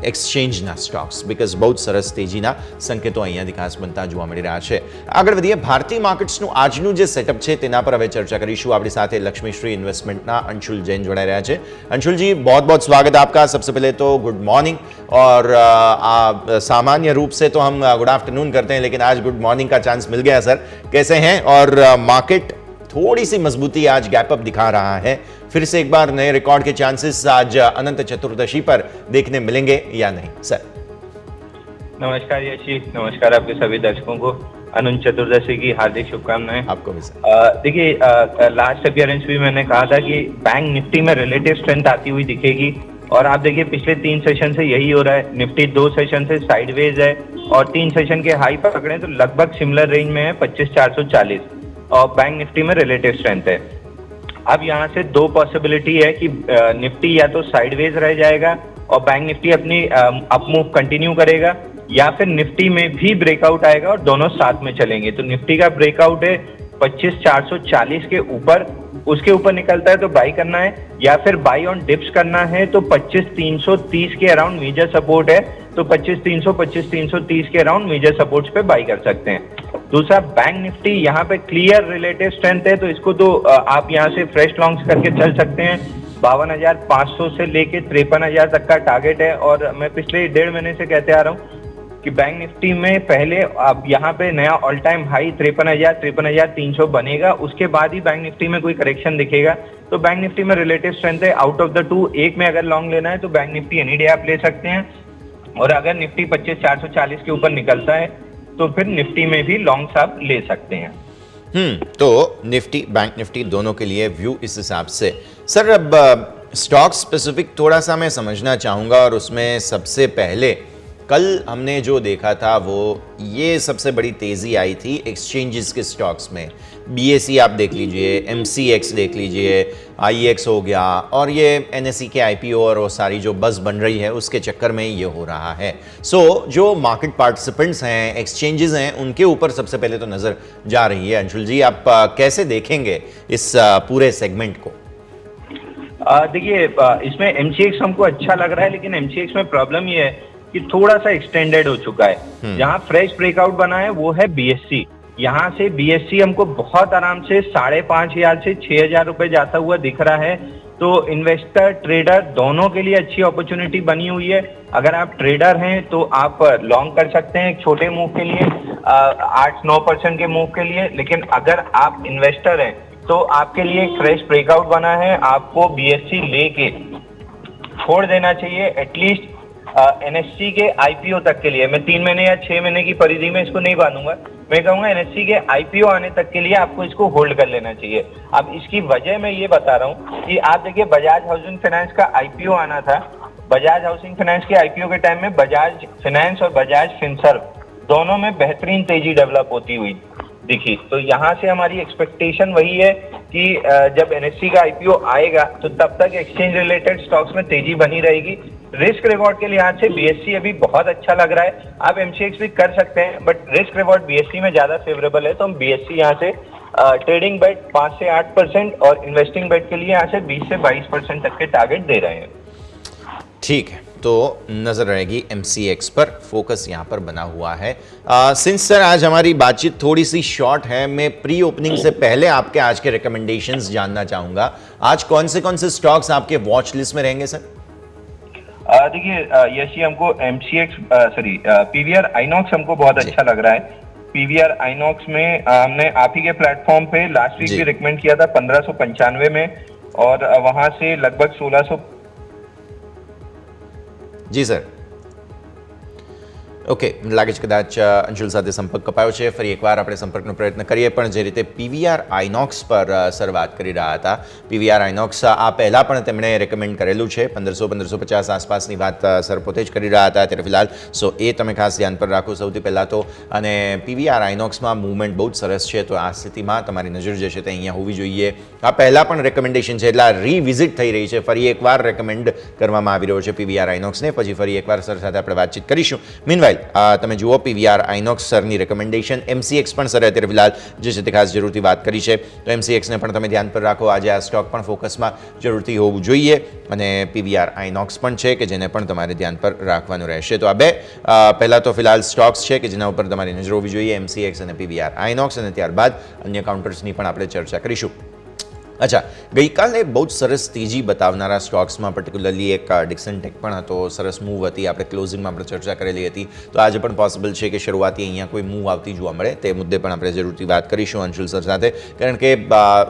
એક્સચેન્જના સ્ટોક્સ, બિકોઝ બહુ જ સરસ તેજીના સંકેતો અહીંયાથી ખાસ બનતા જોવા મળી રહ્યા છે. આગળ વધીએ. ભારતીય માર્કેટ્સનું આજનું જે સેટઅપ છે તેના પર હવે ચર્ચા કરીશું. આપણી સાથે લક્ષ્મીશ્રી इन्वेस्टमेंटના अंशुल जैन जोड़ा रहा है. अंशुल जी, बहुत बहुत स्वागत है आपका. सबसे पहले तो गुड मॉर्निंग. और सामान्य रूप से तो हम गुड आफ्टरनून करते हैं, लेकिन आज गुड मॉर्निंग का चांस मिल गया सर. कैसे हैं? और मार्केट थोड़ी सी मजबूती आज गैप अप दिखा रहा है. फिर से एक बार नए रिकॉर्ड के चांसेस आज अनंत चतुर्दशी पर देखने मिलेंगे या नहीं सर? जी, बिल्कुल, बहुत बहुत स्वागत है आपका. सबसे पहले तो गुड मॉर्निंग. और सामान्य रूप से तो हम गुड आफ्टरनून करते हैं, लेकिन आज गुड मॉर्निंग का चांस मिल गया सर. कैसे हैं? और मार्केट थोड़ी सी मजबूती आज गैप अप दिखा रहा है. फिर से एक बार नए रिकॉर्ड के चांसेस आज अनंत चतुर्दशी पर देखने मिलेंगे या नहीं सर? नमस्कार यशी, नमस्कार आपके सभी दर्शकों को अनंत चतुर्दशी की हार्दिक शुभकामनाएं। आपको भी सर। देखिए, लास्ट अपीयरेंस भी मैंने कहा था कि बैंक निफ्टी में रिलेटिव स्ट्रेंथ आती हुई दिखेगी और आप देखिए पिछले 3 सेशन से यही हो रहा है। निफ्टी 2 सेशन से साइडवेज है और 3 सेशन के हाई पकड़े तो लगभग सिमिलर रेंज में है 25,440 और बैंक निफ्टी में रिलेटिव स्ट्रेंथ है। अब यहाँ से 2 पॉसिबिलिटी है कि निफ्टी या तो साइडवेज रह जाएगा और बैंक निफ्टी अपनी अप मूव कंटिन्यू करेगा या फिर निफ्टी में भी ब्रेकआउट आएगा और दोनों साथ में चलेंगे। तो निफ्टी का ब्रेकआउट है 25,440 के ऊपर, उसके ऊपर निकलता है तो बाई करना है या फिर बाई ऑन डिप्स करना है तो 25,330 के अराउंड मेजर सपोर्ट है, तो 25,300 25,330 के अराउंड मेजर सपोर्ट्स पे बाई कर सकते हैं। दूसरा बैंक निफ्टी यहाँ पे क्लियर रिलेटिव स्ट्रेंथ है तो इसको तो आप यहाँ से फ्रेश लॉन्ग्स करके चल सकते हैं। 52,500 से लेके 53,000 तक का टारगेट है और मैं पिछले 1.5 महीने से कहते आ रहा हूँ कि बैंक निफ्टी में पहले अब यहाँ पे नया ऑल टाइम हाई 53,000 53,300 बनेगा, उसके बाद ही बैंक निफ्टी में कोई करेक्शन दिखेगा। तो बैंक निफ्टी में रिलेटिव स्ट्रेंथ है। आउट ऑफ द 2 एक में अगर लॉन्ग लेना है तो बैंक निफ्टी एनी डे आप ले सकते हैं और अगर निफ्टी 25,440 के ऊपर निकलता है तो फिर निफ्टी में भी लॉन्ग्स आप ले सकते हैं। तो निफ्टी बैंक निफ्टी दोनों के लिए व्यू इस हिसाब से। सर अब स्टॉक स्पेसिफिक थोड़ा सा मैं समझना चाहूँगा और उसमें सबसे पहले कल हमने जो देखा था वो ये सबसे बड़ी तेज़ी आई थी एक्सचेंजेस के स्टॉक्स में। बीएसई आप देख लीजिए, एमसीएक्स देख लीजिए, आईएक्स हो गया और ये एनएसई के आईपीओ और वो सारी जो बस बन रही है उसके चक्कर में ये हो रहा है। जो मार्केट पार्टिसिपेंट्स हैं, एक्सचेंजेस हैं, उनके ऊपर सबसे पहले तो नज़र जा रही है। अंशुल जी, आप कैसे देखेंगे इस पूरे सेगमेंट को? देखिए, इसमें एमसीएक्स हमको अच्छा लग रहा है लेकिन एमसीएक्स में प्रॉब्लम ये है कि थोड़ा सा एक्सटेंडेड हो चुका है। जहां फ्रेश ब्रेकआउट बना है वो है बीएससी। यहाँ से बीएससी हमको बहुत आराम से 5,500 से 6,000 रुपए जाता हुआ दिख रहा है। तो इन्वेस्टर ट्रेडर दोनों के लिए अच्छी अपॉर्चुनिटी बनी हुई है। अगर आप ट्रेडर हैं तो आप लॉन्ग कर सकते हैं एक छोटे मूव के लिए, 8-9% के मूव के लिए। लेकिन अगर आप इन्वेस्टर हैं तो आपके लिए एक फ्रेश ब्रेकआउट बना है, आपको बीएससी लेके छोड़ देना चाहिए एटलीस्ट एनएससी के आईपीओ तक के लिए। मैं 3 महीने या 6 महीने की परिधि में इसको नहीं बांधूंगा, मैं कहूंगा एनएससी के आईपीओ आने तक के लिए आपको इसको होल्ड कर लेना चाहिए। अब इसकी वजह मैं ये बता रहा हूँ कि आप देखिए बजाज हाउसिंग फाइनेंस का आईपीओ आना था। बजाज हाउसिंग फाइनेंस के आईपीओ के टाइम में बजाज फाइनेंस और बजाज फिनसर्व दोनों में बेहतरीन तेजी डेवलप होती हुई दिखी। तो यहाँ से हमारी एक्सपेक्टेशन वही है कि जब एनएससी का आईपीओ आएगा तो तब तक एक्सचेंज रिलेटेड स्टॉक्स में तेजी बनी रहेगी। रिस्क रिवॉर्ड के लिहाज से बीएससी अभी बहुत अच्छा लग रहा है। आप एमसीएक्स भी कर सकते हैं बट रिस्क रिवॉर्ड बीएससी में ज्यादा फेवरेबल है। तो हम बीएससी यहाँ से ट्रेडिंग बेट 5 से 8% और इन्वेस्टिंग बेट के लिए यहाँ से 20 से 22% तक के टारगेट दे रहे हैं। ठीक है, तो नज़र रहेगी एमसीएक्स पर, फोकस यहाँ पर बना हुआ है। सिंस सर आज हमारी बातचीत थोड़ी सी शॉर्ट है, मैं प्री ओपनिंग से पहले आपके आज के रिकमेंडेशंस जानना चाहूँगा। आज कौन से स्टॉक्स आपके वॉच लिस्ट में रहेंगे सर? देखिए यशी, हमको एमसीएक्स पीवीआर आइनॉक्स हमको बहुत अच्छा लग रहा है। पीवीआर आइनॉक्स में हमने आप ही के प्लेटफॉर्म पे लास्ट वीक भी रिकमेंड किया था 1595 में और वहां से लगभग 1600। જી સર, ઓકે, લાગે છે કદાચ અંશુલ સાથે સંપર્ક કપાયો છે. ફરી એકવાર આપણે સંપર્કનો પ્રયત્ન કરીએ. પણ જે રીતે પીવીઆર આઇનોક્સ પર સર વાત કરી રહ્યા હતા, પીવીઆર આઇનોક્સ આ પહેલાં પણ તેમણે રેકમેન્ડ કરેલું છે 1500-1550 આસપાસની વાત સર પોતે જ કરી રહ્યા હતા અત્યારે ફિલહાલ. સો એ તમે ખાસ ધ્યાન પર રાખો સૌથી પહેલાં તો. અને પીવીઆર આઇનોક્સમાં મૂવમેન્ટ બહુ જ સરસ છે, તો આ સ્થિતિમાં તમારી નજર જે છે તે અહીંયા હોવી જોઈએ. આ પહેલાં પણ રેકમેન્ડેશન છે એટલે આ રીવિઝિટ થઈ રહી છે, ફરી એકવાર રેકમેન્ડ કરવામાં આવી રહ્યો છે પીવીઆર આઇનોક્સને. પછી ફરી એકવાર સર સાથે આપણે વાતચીત કરીશું. મીનવાઇલ તમે જુઓ પીવીઆર આઇનોક્સ સરની રેકમેન્ડેશન. એમસીએક્સ પણ સરે અત્યારે ફિલહાલ જે છે તે ખાસ જરૂરથી વાત કરી છે, તો એમસીએક્સને પણ તમે ધ્યાન પર રાખો. આજે આ સ્ટોક પણ ફોકસમાં જરૂરથી હોવું જોઈએ અને પીવીઆર આઇનોક્સ પણ છે કે જેને પણ તમારે ધ્યાન પર રાખવાનું રહેશે. તો આ બે પહેલાં તો ફિલહાલ સ્ટોક્સ છે કે જેના ઉપર તમારી નજર હોવી જોઈએ, એમસીએક્સ અને પીવીઆર આઇનોક્સ, અને ત્યારબાદ અન્ય કાઉન્ટર્સની પણ આપણે ચર્ચા કરીશું. અચ્છા, ગઈકાલે બહુ જ સરસ તેજી બતાવનારા સ્ટોક્સમાં પર્ટિક્યુલરલી એક ડિક્સન ટેક પણ હતો, સરસ મૂવ હતી, આપણે ક્લોઝિંગમાં આપણે ચર્ચા કરેલી હતી. તો આજે પણ પોસિબલ છે કે શરૂઆતી અહીંયા કોઈ મૂવ આવતી જોવા મળે, તે મુદ્દે પણ આપણે જરૂરથી વાત કરીશું અંશુલ સર સાથે, કારણ કે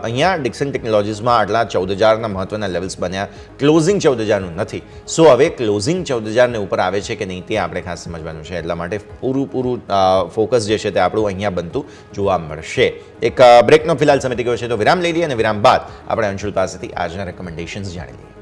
અહીંયા ડિક્સન ટેકનોલોજીસમાં આટલા 14,000ના મહત્વના લેવલ્સ બન્યા, ક્લોઝિંગ 14,000નું નથી. સો હવે ક્લોઝિંગ 14,000ને ઉપર આવે છે કે નહીં તે આપણે ખાસ સમજવાનું છે, એટલા માટે પૂરું ફોકસ જે છે તે આપણું અહીંયા બનતું જોવા મળશે. એક બ્રેકનો ફિલહાલ સમય ગયો છે, તો વિરામ લઈ લઈએ અને વિરામ બાદ આપણે અંશુલ પાસેથી આજના રેકમેન્ડેશન્સ જાણી લઈએ.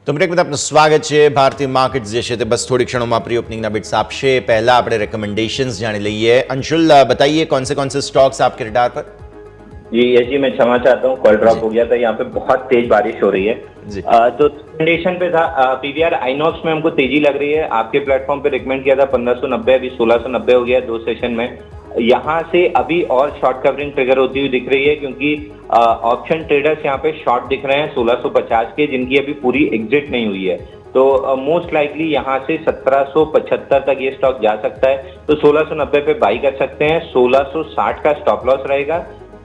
તો બ્રેક બાદ આપનું સ્વાગત છે. ભારતીય માર્કેટ્સ જે છે તે બસ થોડી ક્ષણોમાં પ્રી ઓપનિંગના बिट्स आपसे पहला આપણે રેકમેન્ડેશન્સ જાણી લઈએ. अंशुल बताइए कौन से स्टॉक्स आपके रडार पर? जी यस जी, मैं क्षमा चाहता हूँ, कॉल ड्रॉप हो गया था, यहाँ पे बहुत तेज बारिश हो रही है. तो रिकमेंडेशन पे था पीवीआर आइनॉक्स में हमको तेजी लग रही है. आपके प्लेटफॉर्म पे रिकमेंड किया था 1590, अभी 1690 हो गया 2 सेशन में. यहाँ से अभी और शॉर्ट कवरिंग ट्रिगर होती हुई दिख रही है, क्योंकि ऑप्शन ट्रेडर्स यहाँ पे शॉर्ट दिख रहे हैं 1650 के, जिनकी अभी पूरी एग्जिट नहीं हुई है. तो मोस्ट लाइकली यहाँ से 1775 तक ये स्टॉक जा सकता है. तो 1690 पे बाई कर सकते हैं. 1660 का स्टॉप लॉस रहेगा.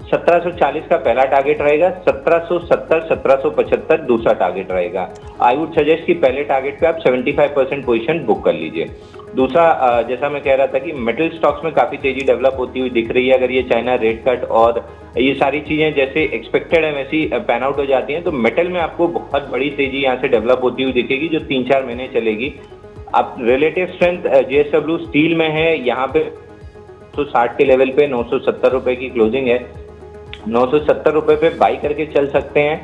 1740 का पहला टारगेट रहेगा. 1770 1775 दूसरा टारगेट रहेगा. आई वुड सजेस्ट कि पहले टारगेट पे आप 75% पोजीशन बुक कर लीजिए. दूसरा जैसा मैं कह रहा था कि मेटल स्टॉक्स में काफी तेजी डेवलप होती हुई दिख रही है. अगर ये चाइना रेट कट और ये सारी चीजें जैसे एक्सपेक्टेड है वैसी पैन आउट हो जाती हैं, तो मेटल में आपको बहुत बड़ी तेजी यहाँ से डेवलप होती हुई दिखेगी, जो 3-4 महीने चलेगी. अब रिलेटिव स्ट्रेंथ जेएसडब्ल्यू स्टील में है, यहाँ पे 960 के लेवल पे 970 रुपए की क्लोजिंग है. 970 रुपए पे बाई करके चल सकते हैं.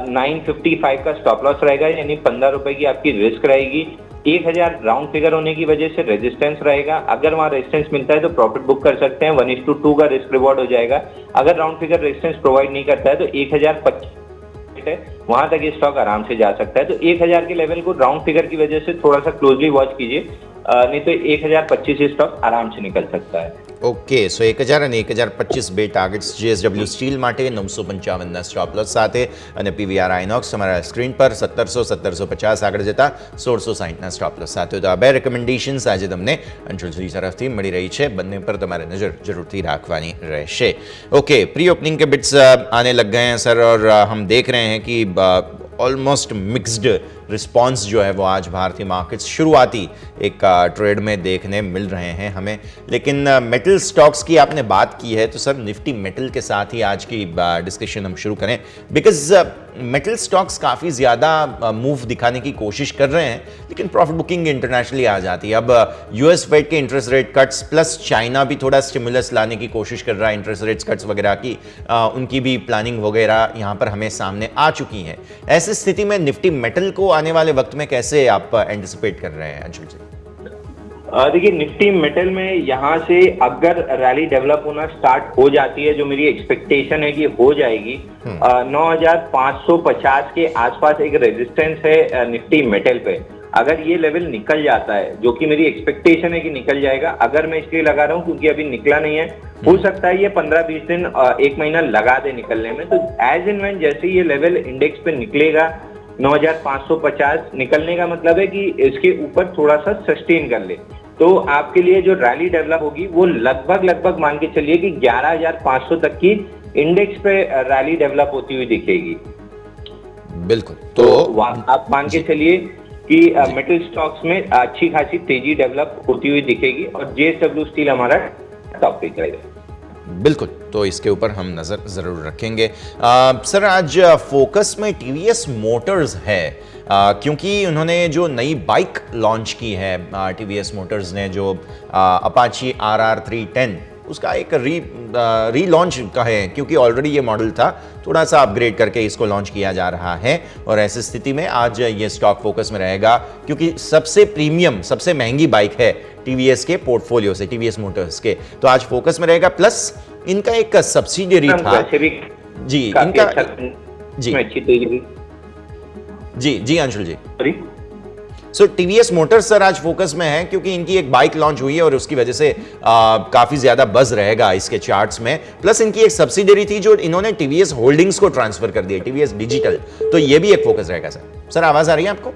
955 का स्टॉप लॉस रहेगा, यानी 15 रुपए की आपकी रिस्क रहेगी. 1000 राउंड फिगर होने की वजह से रेजिस्टेंस रहेगा. अगर वहां रेजिस्टेंस मिलता है तो प्रॉफिट बुक कर सकते हैं. 1:2 का रिस्क रिवॉर्ड हो जाएगा. अगर राउंड फिगर रेजिस्टेंस प्रोवाइड नहीं करता है तो 1025 है, वहां तक ये स्टॉक आराम से जा सकता है. तो 1000 के लेवल को राउंड फिगर की वजह से थोड़ा सा क्लोजली वॉच कीजिए, नहीं तो 1025 स्टॉक आराम से निकल सकता है. ઓકે, સો 1000 અને 1025 બે ટાર્ગેટ્સ જેએસડબ્લ્યુ સ્ટીલ માટે 955ના સ્ટોપ લોસ સાથે, અને પીવીઆર આઇનોક્સ તમારા સ્ક્રીન પર 1700 1750 આગળ જતા 1660ના સ્ટોપ લોસ સાથે. તો આ બે રેકમેન્ડેશન્સ આજે તમને અંશુલજી તરફથી મળી રહી છે, બંને પર તમારે નજર જરૂરથી રાખવાની રહેશે. ओके, प्री ओपनिंग के बिट्स आने लग गए हैं सर, और हम देख रहे हैं कि ऑलमोस्ट मिक्स्ड रिस्पॉन्स जो है वो आज भारतीय मार्केट्स शुरुआती एक ट्रेड में देखने मिल रहे हैं हमें. लेकिन मेटल स्टॉक्स की आपने बात की है, तो सर निफ्टी मेटल के साथ ही आज की डिस्कशन हम शुरू करें, बिकॉज मेटल स्टॉक्स काफ़ी ज़्यादा मूव दिखाने की कोशिश कर रहे हैं, लेकिन प्रॉफिट बुकिंग इंटरनेशनली आ जाती है. अब यूएस फेड के interest rate cuts plus China भी थोड़ा स्टिमुलस लाने की कोशिश कर रहा है, इंटरेस्ट रेट्स कट्स वगैरह की उनकी भी प्लानिंग वगैरह यहाँ पर हमें सामने आ चुकी है. ऐसी स्थिति में निफ्टी मेटल को आने वाले वक्त में कैसे आप एंटिसिपेट कर रहे हैं अंशुल जी? देखिए, निफ्टी मेटल में यहाँ से अगर रैली डेवलप होना स्टार्ट हो जाती है, जो मेरी एक्सपेक्टेशन है कि हो जाएगी, 9550 के आसपास एक रेजिस्टेंस है निफ्टी मेटल पे. अगर ये लेवल निकल जाता है, जो कि मेरी एक्सपेक्टेशन है कि निकल जाएगा, अगर मैं इसलिए लगा रहा हूँ क्योंकि अभी निकला नहीं है, हो सकता है ये 15-20 दिन 1 महीना लगा दे निकलने में. तो एज एंड व्हेन जैसे ये लेवल इंडेक्स पे निकलेगा 9550 निकलने का मतलब है कि इसके ऊपर थोड़ा सा सस्टेन कर ले, तो आपके लिए जो रैली डेवलप होगी वो लगभग मान के चलिए कि 11,500 तक की इंडेक्स पे रैली डेवलप होती हुई दिखेगी. बिल्कुल. तो आप मान के चलिए कि मेटल स्टॉक्स में अच्छी खासी तेजी डेवलप होती हुई दिखेगी, और जेएसडब्ल्यू स्टील हमारा टॉप पिक रहेगा. बिल्कुल, तो इसके ऊपर हम नज़र ज़रूर रखेंगे. सर, आज फोकस में टीवीएस मोटर्स है, क्योंकि उन्होंने जो नई बाइक लॉन्च की है, टीवीएस मोटर्स ने जो अपाची RR 310, उसका एक री लॉन्च का है, क्योंकि ऑलरेडी ये मॉडल था, थोड़ा सा अपग्रेड करके इसको लॉन्च किया जा रहा है. और ऐसी स्थिति में आज ये स्टॉक फोकस में रहेगा, क्योंकि सबसे प्रीमियम सबसे महंगी बाइक है टीवीएस के पोर्टफोलियो से, टीवीएस मोटर्स के, तो आज फोकस में रहेगा. प्लस इनका एक सब्सिडियरी था जी, इनका जी अंशुल जी. सो टीवीएस मोटर्स सर आज फोकस में है, क्योंकि इनकी एक बाइक लॉन्च हुई है और उसकी वजह से काफी ज्यादा बज रहेगा इसके चार्ट्स में. प्लस इनकी एक सब्सिडियरी थी जो इन्होंने टीवीएस होल्डिंग्स को ट्रांसफर कर दिया, टीवीएस डिजिटल, तो ये भी एक फोकस रहेगा सर. सर आवाज आ रही है आपको?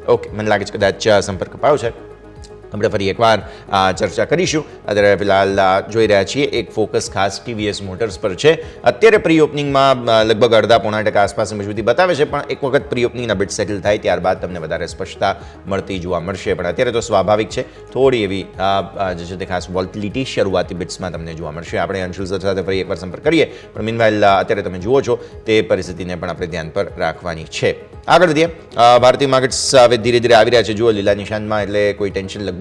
ઓકે, મને લાગે છે કદાચ સંપર્ક અપાયો છે. આપણે ફરી એકવાર ચર્ચા કરીશું. અત્યારે ફિલહાલ જોઈ રહ્યા છીએ એક ફોકસ ખાસ ટીવીએસ મોટર્સ પર છે. અત્યારે પ્રી ઓપનિંગમાં લગભગ 0.5% આસપાસ મજબૂતી બતાવે છે, પણ એક વખત પ્રી ઓપનિંગના બિટ સેટલ થાય ત્યારબાદ તમને વધારે સ્પષ્ટતા મળતી જોવા મળશે. પણ અત્યારે તો સ્વાભાવિક છે, થોડી એવી જે છે તે ખાસ વોલ્ટિલિટી શરૂઆતી બિટ્સમાં તમને જોવા મળશે. આપણે અંશુલ સર સાથે ફરી એકવાર સંપર્ક કરીએ, પણ મીનવાઇલ અત્યારે તમે જુઓ છો તે પરિસ્થિતિને પણ આપણે ધ્યાન પર રાખવાની છે. આગળ વધીએ. ભારતીય માર્કેટ્સ હવે ધીરે ધીરે આવી રહ્યા છે. જુઓ લીલા નિશાનમાં, એટલે કોઈ ટેન્શન લગભગ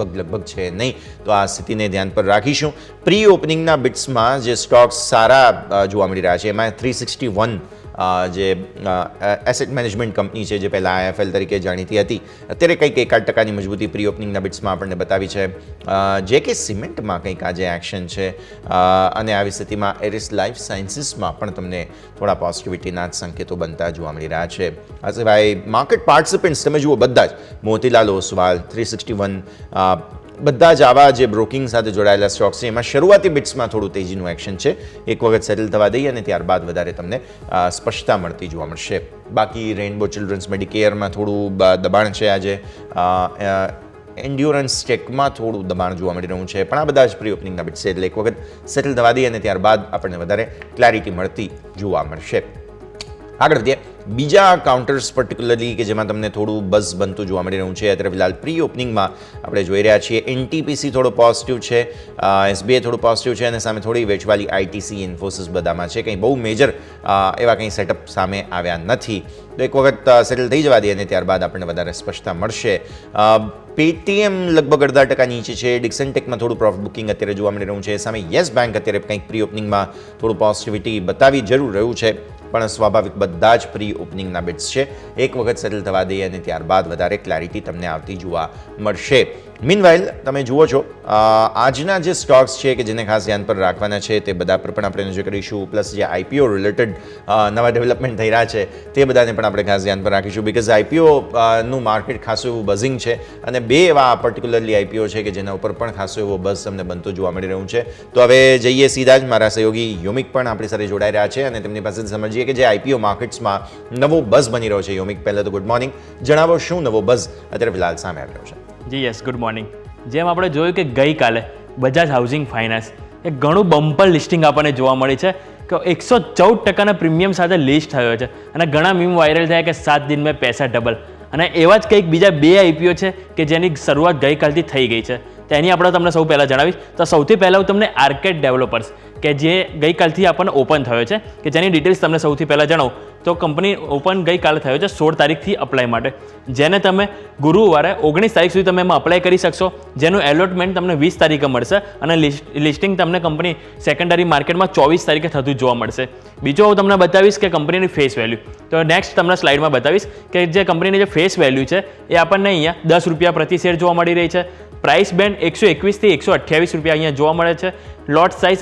છે નહીં. તો આ સ્થિતિને ધ્યાન પર રાખીશું. પ્રી ઓપનિંગના બિટ્સમાં જે સ્ટોક્સ સારા જોવા મળી રહ્યા છે એમાં 361 જે એસેટ મેનેજમેન્ટ કંપની છે, જે પહેલાં IIFL તરીકે જાણીતી હતી, અત્યારે કંઈક 1% મજબૂતી પ્રી ઓપનિંગના બિટ્સમાં આપણને બતાવી છે. JK સિમેન્ટમાં કંઈક આજે એક્શન છે, અને આવી સ્થિતિમાં એરિસ લાઈફ સાયન્સીસમાં પણ તમને થોડા પોઝિટિવિટીના જ સંકેતો બનતા જોવા મળી રહ્યા છે. આ સિવાય માર્કેટ પાર્ટિસિપન્ટ્સ તમે જુઓ બધા જ, મોતીલાલ ઓસવાલ, 361, બધા જ આવા જે બ્રોકિંગ સાથે જોડાયેલા સ્ટોક્સ છે એમાં શરૂઆતી બિટ્સમાં થોડું તેજીનું એક્શન છે. એક વખત સેટલ થવા દઈએ અને ત્યારબાદ વધારે તમને સ્પષ્ટતા મળતી જોવા મળશે. બાકી રેઇનબો ચિલ્ડ્રન્સ મેડિકેરમાં થોડું દબાણ છે આજે. એન્ડ્યોરન્સ ટેકમાં થોડું દબાણ જોવા મળી રહ્યું છે, પણ આ બધા જ પ્રી ઓપનિંગના બિટ્સ છે, એટલે એક વખત સેટલ થવા દઈએ અને ત્યારબાદ આપણને વધારે ક્લેરિટી મળતી જોવા મળશે. આગળ વધીએ. બીજા કાઉન્ટર્સ પર્ટિક્યુલરલી કે જેમાં તમને થોડું બઝ બનતું જોવા મળી રહ્યું છે અત્યારે ફિલહાલ પ્રી ઓપનિંગમાં આપણે જોઈ રહ્યા છીએ. NTPC થોડો પોઝિટિવ છે, SBI થોડું પોઝિટિવ છે, અને સામે થોડી વેચવાલી ITC, ઇન્ફોસિસ બધામાં છે. કંઈ બહુ મેજર એવા કંઈ સેટઅપ સામે આવ્યા નથી. તો એક વખત સેટલ થઈ જવા દઈએ અને ત્યારબાદ આપણને વધારે સ્પષ્ટતા મળશે. પેટીએમ લગભગ 0.5% નીચે છે. ડિક્સન ટેકમાં થોડું પ્રોફિટ બુકિંગ અત્યારે જોવા મળી રહ્યું છે. સામે યસ બેંક અત્યારે કંઈક પ્રી ઓપનિંગમાં થોડું પોઝિટિવિટી બતાવી જરૂર રહ્યું છે, પણ સ્વાભાવિક બધા જ પ્રી ઓપનિંગના બિટ્સ છે. એક વખત સેટલ થવા દઈએ અને ત્યારબાદ વધારે ક્લેરિટી તમને આવતી જોવા મળશે. મીનવાઇલ તમે જુઓ છો આજના જે સ્ટોક્સ છે કે જેને ખાસ ધ્યાન પર રાખવાના છે તે બધા પર પણ આપણે નજર કરીશું. પ્લસ જે IPO રિલેટેડ નવા ડેવલપમેન્ટ થઈ રહ્યા છે તે બધાને પણ આપણે ખાસ ધ્યાન પર રાખીશું. બિકોઝ IPO નું માર્કેટ ખાસું એવું બઝિંગ છે, અને બે એવા પર્ટિક્યુલરલી IPO છે કે જેના ઉપર પણ ખાસો એવો બઝ તમને બનતો જોવા મળી રહ્યું છે. તો હવે જઈએ સીધા જ મારા સહયોગી યોમિક પણ આપણી સાથે જોડાઈ રહ્યા છે અને તેમની પાસેથી સમજીએ કે જે IPO માર્કેટ્સમાં નવો બઝ બની રહ્યો છે. યોમિક, પહેલાં તો ગુડ મોર્નિંગ. જણાવો શું નવો બઝ અત્યારે ફિલહાલ સામે આવી રહ્યો છે? જી યસ, ગુડ મોર્નિંગ. જેમ આપણે જોયું કે ગઈકાલે બજાજ હાઉસિંગ ફાઇનાન્સ એક ઘણું બમ્પર લિસ્ટિંગ આપણને જોવા મળી છે કે 114% પ્રીમિયમ સાથે લિસ્ટ થયો છે, અને ઘણા મીમ વાયરલ થયા કે 7 દિન મેં પૈસા ડબલ. અને એવા જ કંઈક બીજા 2 IPO છે કે જેની શરૂઆત ગઈકાલથી થઈ ગઈ છે. તેની આપણે તમને સૌ પહેલાં જણાવીશ. તો સૌથી પહેલાં હું તમને આર્કેડ ડેવલપર્સ કે જે ગઈકાલથી આપણને ઓપન થયો છે કે જેની ડિટેલ્સ તમને સૌથી પહેલાં જણાવું તો કંપની ઓપન ગઈકાલે થયો છે 16 તારીખથી અપ્લાય માટે, જેને તમે ગુરુવારે 19 તારીખ સુધી તમે એમાં અપ્લાય કરી શકશો, જેનું એલોટમેન્ટ તમને 20 તારીખે મળશે, અને લિસ્ટિંગ તમને કંપની સેકન્ડરી માર્કેટમાં 24 તારીખે થતું જોવા મળશે. બીજો હું તમને બતાવીશ કે કંપનીની ફેસ વેલ્યુ. તો નેક્સ્ટ તમને સ્લાઇડમાં બતાવીશ કે જે કંપનીની જે ફેસ વેલ્યુ છે એ આપણને અહીંયા 10 રૂપિયા પ્રતિ શેર જોવા મળી રહી છે. પ્રાઇસ બેન્ડ 121 થી 128 રૂપિયા અહીંયા જોવા મળે છે. લોટ સાઇઝ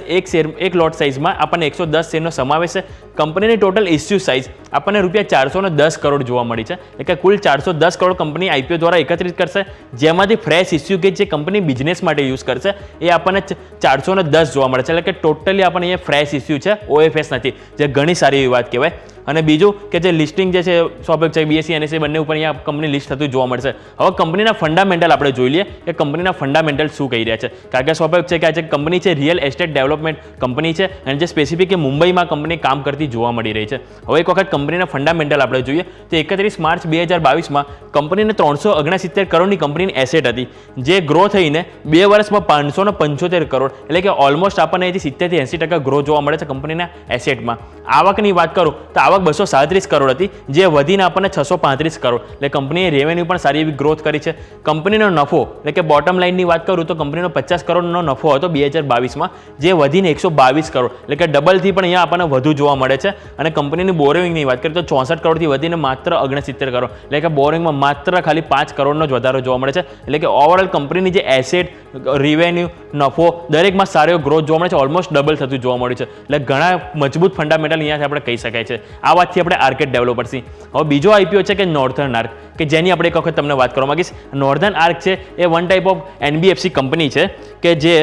એક લોટ સાઇઝમાં આપણને 110 શેરનો સમાવેશ છે. કંપનીની ટોટલ ઇસ્યુ સાઇઝ આપણને રૂપિયા 410 કરોડ જોવા મળી છે, એટલે કે કુલ 410 કરોડ કંપની IPO દ્વારા એકત્રિત કરશે, જેમાંથી ફ્રેશ ઇસ્યુ કે જે કંપની બિઝનેસ માટે યુઝ કરશે એ આપણને 410 જોવા મળે છે. એટલે કે ટોટલી આપણને અહીંયા ફ્રેશ ઇસ્યુ છે, OFS નથી, જે ઘણી સારી એવી વાત કહેવાય. અને બીજું કે જે લિસ્ટિંગ જે છે સ્વાભાવિક છે BSE NSE બંને ઉપર અહીંયા કંપની લિસ્ટ થતું જોવા મળશે. હવે કંપનીના ફંડામેન્ટલ આપણે જોઈ લઈએ કે કંપનીના ફંડામેન્ટલ શું કહી રહ્યા છે, કારણ કે સ્વાભાવિક છે કે આ જે કંપની છે રિયલ એસ્ટેટ ડેવલપમેન્ટ કંપની છે, અને જે સ્પેસિફિક મુંબઈમાં કંપની કામ કરતી જોવા મળી રહી છે. હવે એક વખત કંપનીના ફંડામેન્ટલ આપણે જોઈએ તો 31 માર્ચ 2022માં કંપનીને 369 કરોડની કંપનીની એસેટ હતી, જે ગ્રો થઈને 2 વર્ષમાં 575 કરોડ, એટલે કે ઓલમોસ્ટ આપણને અહીંથી 70 થી 80% ગ્રો જોવા મળે છે કંપનીના એસેટમાં. આવકની વાત કરું તો આવક 237 કરોડ હતી, જે વધીને આપણને 635 કરોડ, એટલે કંપનીએ રેવન્યુ પણ સારી એવી ગ્રોથ કરી છે. કંપનીનો નફો એટલે કે બોટમ લાઇનની વાત કરું તો કંપનીનો 50 કરોડનો નફો હતો 2022માં, જે વધીને 122 કરોડ, એટલે કે ડબલથી પણ અહીંયા આપણને વધુ જોવા મળે છે. અને કંપનીની બોરોઇંગની વાત કરીએ તો 64 કરોડથી વધીને માત્ર 69 કરોડ, એટલે કે બોરોઇંગમાં માત્ર ખાલી 5 કરોડનો જ વધારો જોવા મળે છે. એટલે કે ઓવરઓલ કંપનીની જે એસેટ, રેવન્યુ, નફો દરેકમાં સારો એવો ગ્રોથ જોવા મળે છે, ઓલમોસ્ટ ડબલ થતું જોવા મળ્યું છે. એટલે ઘણા મજબૂત ફંડામેન્ટલ અહીંયાથી આપણે કહી શકાય છે. આ વાતથી આપણે આર્કેડ ડેવલપર્સની. હવે બીજો IPO છે કે નોર્થર્ન આર્ક, કે જેની આપણે એક વખત તમને વાત કરવા માંગીશ. નોર્થર્ન આર્ક છે એ one type of NBFC company છે કે જે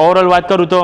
ઓવરઓલ વાત કરું તો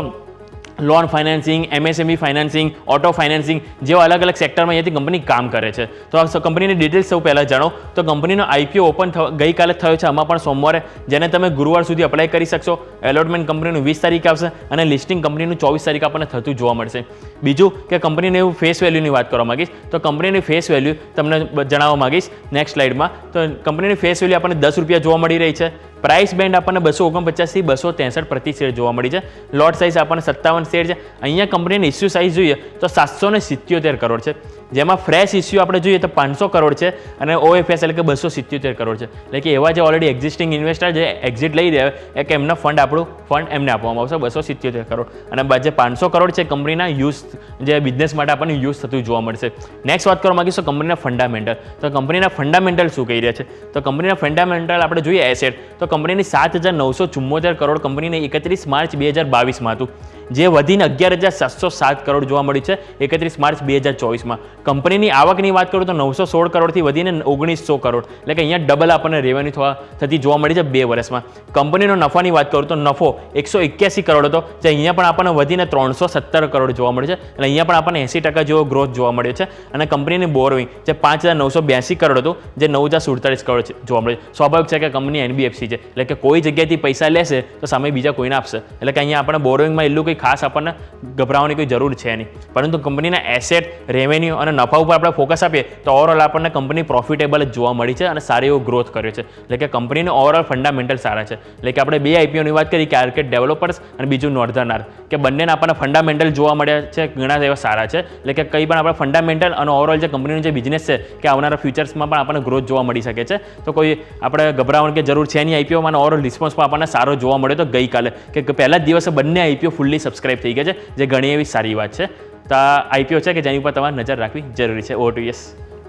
loan financing, MSME financing, auto financing જેવા અલગ અલગ સેક્ટરમાં અહીંયાથી કંપની કામ કરે છે. તો આ કંપનીની ડિટેલ્સ સૌ પહેલાં જાણો તો કંપનીનો IPO ઓપન ગઈકાલે થયો છે, આમાં પણ સોમવારે, જેને તમે ગુરુવાર સુધી અપ્લાય કરી શકશો. એલોટમેન્ટ કંપનીનું 20 તારીખે આવશે અને લિસ્ટિંગ કંપનીનું 24 તારીખે આપણને થતું જોવા મળશે. બીજું કે કંપનીને એવું ફેસ વેલ્યુની વાત કરવા માગીશ તો કંપનીની ફેસ વેલ્યુ તમને જણાવવા માગીશ નેક્સ્ટ સ્લાઇડમાં. તો કંપનીની ફેસ વેલ્યુ આપણને ₹10 જોવા મળી રહી છે. પ્રાઇસ બેન્ડ આપણને 249 થી 263 પ્રતિ શેર જોવા મળી છે. લોટ સાઇઝ આપણને 57 શેર છે. અહીંયા કંપનીની ઇસ્યુ સાઇઝ જોઈએ તો 777 કરોડ છે, જેમાં ફ્રેશ ઇસ્યુ આપણે જોઈએ તો 500 કરોડ છે અને OFS એટલે કે 277 કરોડ છે. એટલે કે એવા જે ઓલરેડી એક્ઝિસ્ટિંગ ઇન્વેસ્ટર જે એક્ઝિટ લઈ રહ્યા હોય કે એમના આપણું ફંડ એમને આપવામાં આવશે 277 કરોડ, અને જે 500 કરોડ છે કંપનીના યુઝ જે બિઝનેસ માટે આપણને યુઝ થતું જોવા મળશે. નેક્સ્ટ વાત કરવા માંગીશું કંપનીના ફંડામેન્ટલ. તો કંપનીના ફંડામેન્ટલ શું કહી રહ્યા છે? તો કંપનીના ફંડામેન્ટલ આપણે જોઈએ એસેટ તો કંપનીની 7,974 કરોડ કંપનીને 31 માર્ચ 2022માં હતું, જે વધીને 11,707 કરોડ જોવા મળ્યું છે 31 માર્ચ 2024માં. કંપનીની આવકની વાત કરું તો 916 કરોડથી વધીને 1900 કરોડ, એટલે કે અહીંયા ડબલ આપણને રેવન્યુ થતી જોવા મળી છે 2 વર્ષમાં. કંપનીનો નફાની વાત કરું તો નફો 181 કરોડ હતો, જે અહીંયા પણ આપણને વધીને 317 કરોડ જોવા મળે છે, એટલે અહીંયા પણ આપણને 80% જેવો ગ્રોથ જોવા મળ્યો છે. અને કંપનીની બોરોઇંગ જે 5,982 કરોડ હતું, જે 9,047 કરોડ જોવા મળે છે. સ્વાભાવિક છે કે કંપની NBFC છે, એટલે કે કોઈ જગ્યાએથી પૈસા લેશે તો સામે બીજા કોઈને આપશે, એટલે કે અહીંયા આપણે બોરોઇંગમાં એટલું કંઈ ખાસ આપણને ગભરાવાની કોઈ જરૂર છે નહીં. પરંતુ કંપનીના એસેટ, રેવન્યુ અને નફા ઉપર આપણે ફોકસ આપીએ તો ઓવરઓલ આપણને કંપની પ્રોફિટેબલ જ જોવા મળી છે અને સારી એવો ગ્રોથ કર્યો છે. એટલે કે કંપનીનો ઓવરઓલ ફંડામેન્ટલ સારા છે. એટલે કે આપણે 2 IPOની વાત કરી કે આર્કેડ ડેવલપર્સ અને બીજું નોર્ધન આર્ક, કે બંનેના આપણને ફંડામેન્ટલ જોવા મળ્યા છે, ઘણા એવા સારા છે. એટલે કે કંઈ પણ આપણે ફંડામેન્ટલ અને ઓવરઓલ જે કંપનીનો જે બિઝનેસ છે કે આવનારા ફ્યુચર્સમાં પણ આપણને ગ્રોથ જોવા મળી શકે છે. તો કોઈ આપણે ગભરાવાની કે જરૂર છે નહીં. IPOમાં ઓવરઓલ રિસ્પોન્સ પણ આપણને સારો જોવા મળ્યો તો ગઈકાલે, કે પહેલા જ દિવસે બંને IPO ફૂલ્લી સબસ્ક્રાઇબ થઈ ગયા છે, જે ઘણી એવી સારી વાત છે. તો આ IPO છે કે જેની ઉપર તમારે નજર રાખવી જરૂરી છે. Over to yes.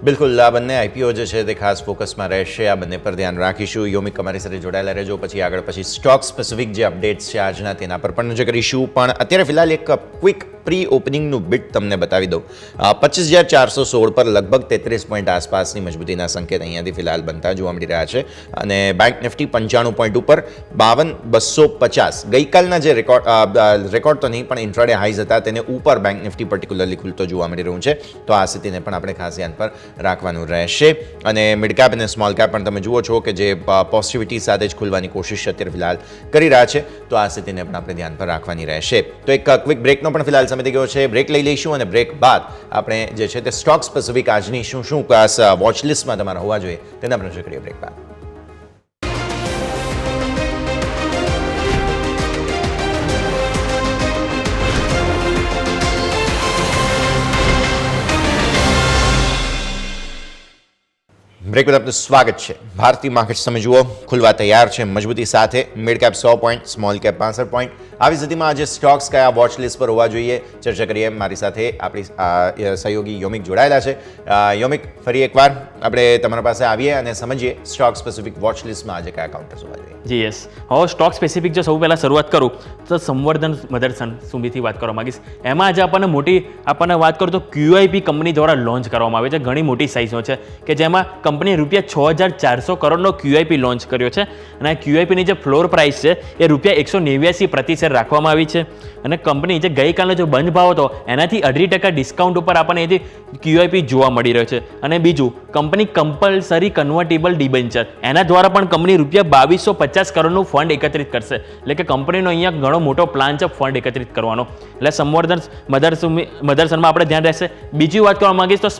બિલકુલ, આ બંને IPO જે છે તે ખાસ ફોકસમાં રહેશે, આ બંને પર ધ્યાન રાખીશું. યોમિક અમારી સાથે જોડાયેલા રહેજો. પછી સ્ટોક સ્પેસિફિક જે અપડેટ્સ છે આજના તેના પર પણ નજર કરીશું. પણ અત્યારે ફિલહાલ એક ક્વિક પ્રી ઓપનિંગનું બીટ તમને બતાવી દઉં. 25,416 પર લગભગ 33 પોઈન્ટ આસપાસની મજબૂતીના સંકેત અહીંયાથી ફિલહાલ બનતા જોવા મળી રહ્યા છે. અને બેંક નિફ્ટી 95 પોઈન્ટ ઉપર 52,250 ગઈકાલના જે રેકોર્ડ તો નહીં પણ ઇન્ટ્રાડે હાઈઝ હતા તેને ઉપર બેંક નિફ્ટી પર્ટિક્યુલરલી ખુલતો જોવા મળી રહ્યું છે. તો આ સ્થિતિને પણ આપણે ખાસ ધ્યાન પર રાખવાનું રહેશે. અને મિડ કેપ અને સ્મોલ કેપ પણ તમે જુઓ છો કે જે પોઝિટિવિટી સાથે જ ખુલવાની કોશિશ અત્યારે ફિલહાલ કરી રહ્યા છે. તો આ સ્થિતિને પણ આપણે ધ્યાન પર રાખવાની રહેશે. તો એક ક્વિક બ્રેકનો પણ ફિલહાલ સમય થઈ ગયો છે. બ્રેક લઈ લઈશું અને બ્રેક બાદ આપણે જે છે તે સ્ટોક સ્પેસિફિક આજની શું ખાસ વોચ લિસ્ટમાં તમારા હોવા જોઈએ તેના પર નજર કરીએ બ્રેક બાદ. બ્રેક બાદ આપનું સ્વાગત છે. ભારતીય માર્કેટ્સ તમે જુઓ ખુલવા તૈયાર છે મજબૂતી સાથે. Mid cap 100 point, small cap 65 point. આવી સ્થિતિમાં આજે સ્ટોક્સ કયા વોચ લિસ્ટ પર હોવા જોઈએ ચર્ચા કરીએ. મારી સાથે આપણી સહયોગી યોમિક જોડાયેલા છે. યોમિક, ફરી એકવાર આપણે તમારા પાસે આવીએ અને સમજીએ સ્ટોક સ્પેસિફિક વોચ લિસ્ટમાં આજે કયા કાઉન્ટર્સ હોવા જોઈએ. જી યસ. હવે સ્ટોક સ્પેસિફિક જો સૌ પહેલાં શરૂઆત કરું તો સંવર્ધન મધરસન સુમીથી વાત કરવા માંગીશ. એમાં આજે આપણને વાત કરું તો QIP કંપની દ્વારા લોન્ચ કરવામાં આવે છે. ઘણી મોટી સાઇઝનો છે કે જેમાં કંપનીએ ₹6,400 કરોડનો QIP લોન્ચ કર્યો છે. અને આ QIPની જે ફ્લોર પ્રાઇસ છે એ ₹189 પ્રતિ શેર રાખવામાં આવી છે. અને કંપની જે ગઈકાલનો જો બંધ ભાવ હતો એનાથી 18% ડિસ્કાઉન્ટ ઉપર આપણને એથી QIP જોવા મળી રહ્યો છે. અને બીજું, કંપની કમ્પલસરી કન્વર્ટેબલ ડિબેન્ચર એના દ્વારા પણ કંપની ₹2,250 કરોડનું ફંડ એકત્રિત કરશે. એટલે કે કંપનીનો અહીંયા ઘણો મોટો પ્લાન છે ફંડ એકત્રિત કરવાનો. એટલે સંવર્ધન મધરસનમાં આપણે ધ્યાન રહેશે. બીજી વાત કરવા માંગીશ તો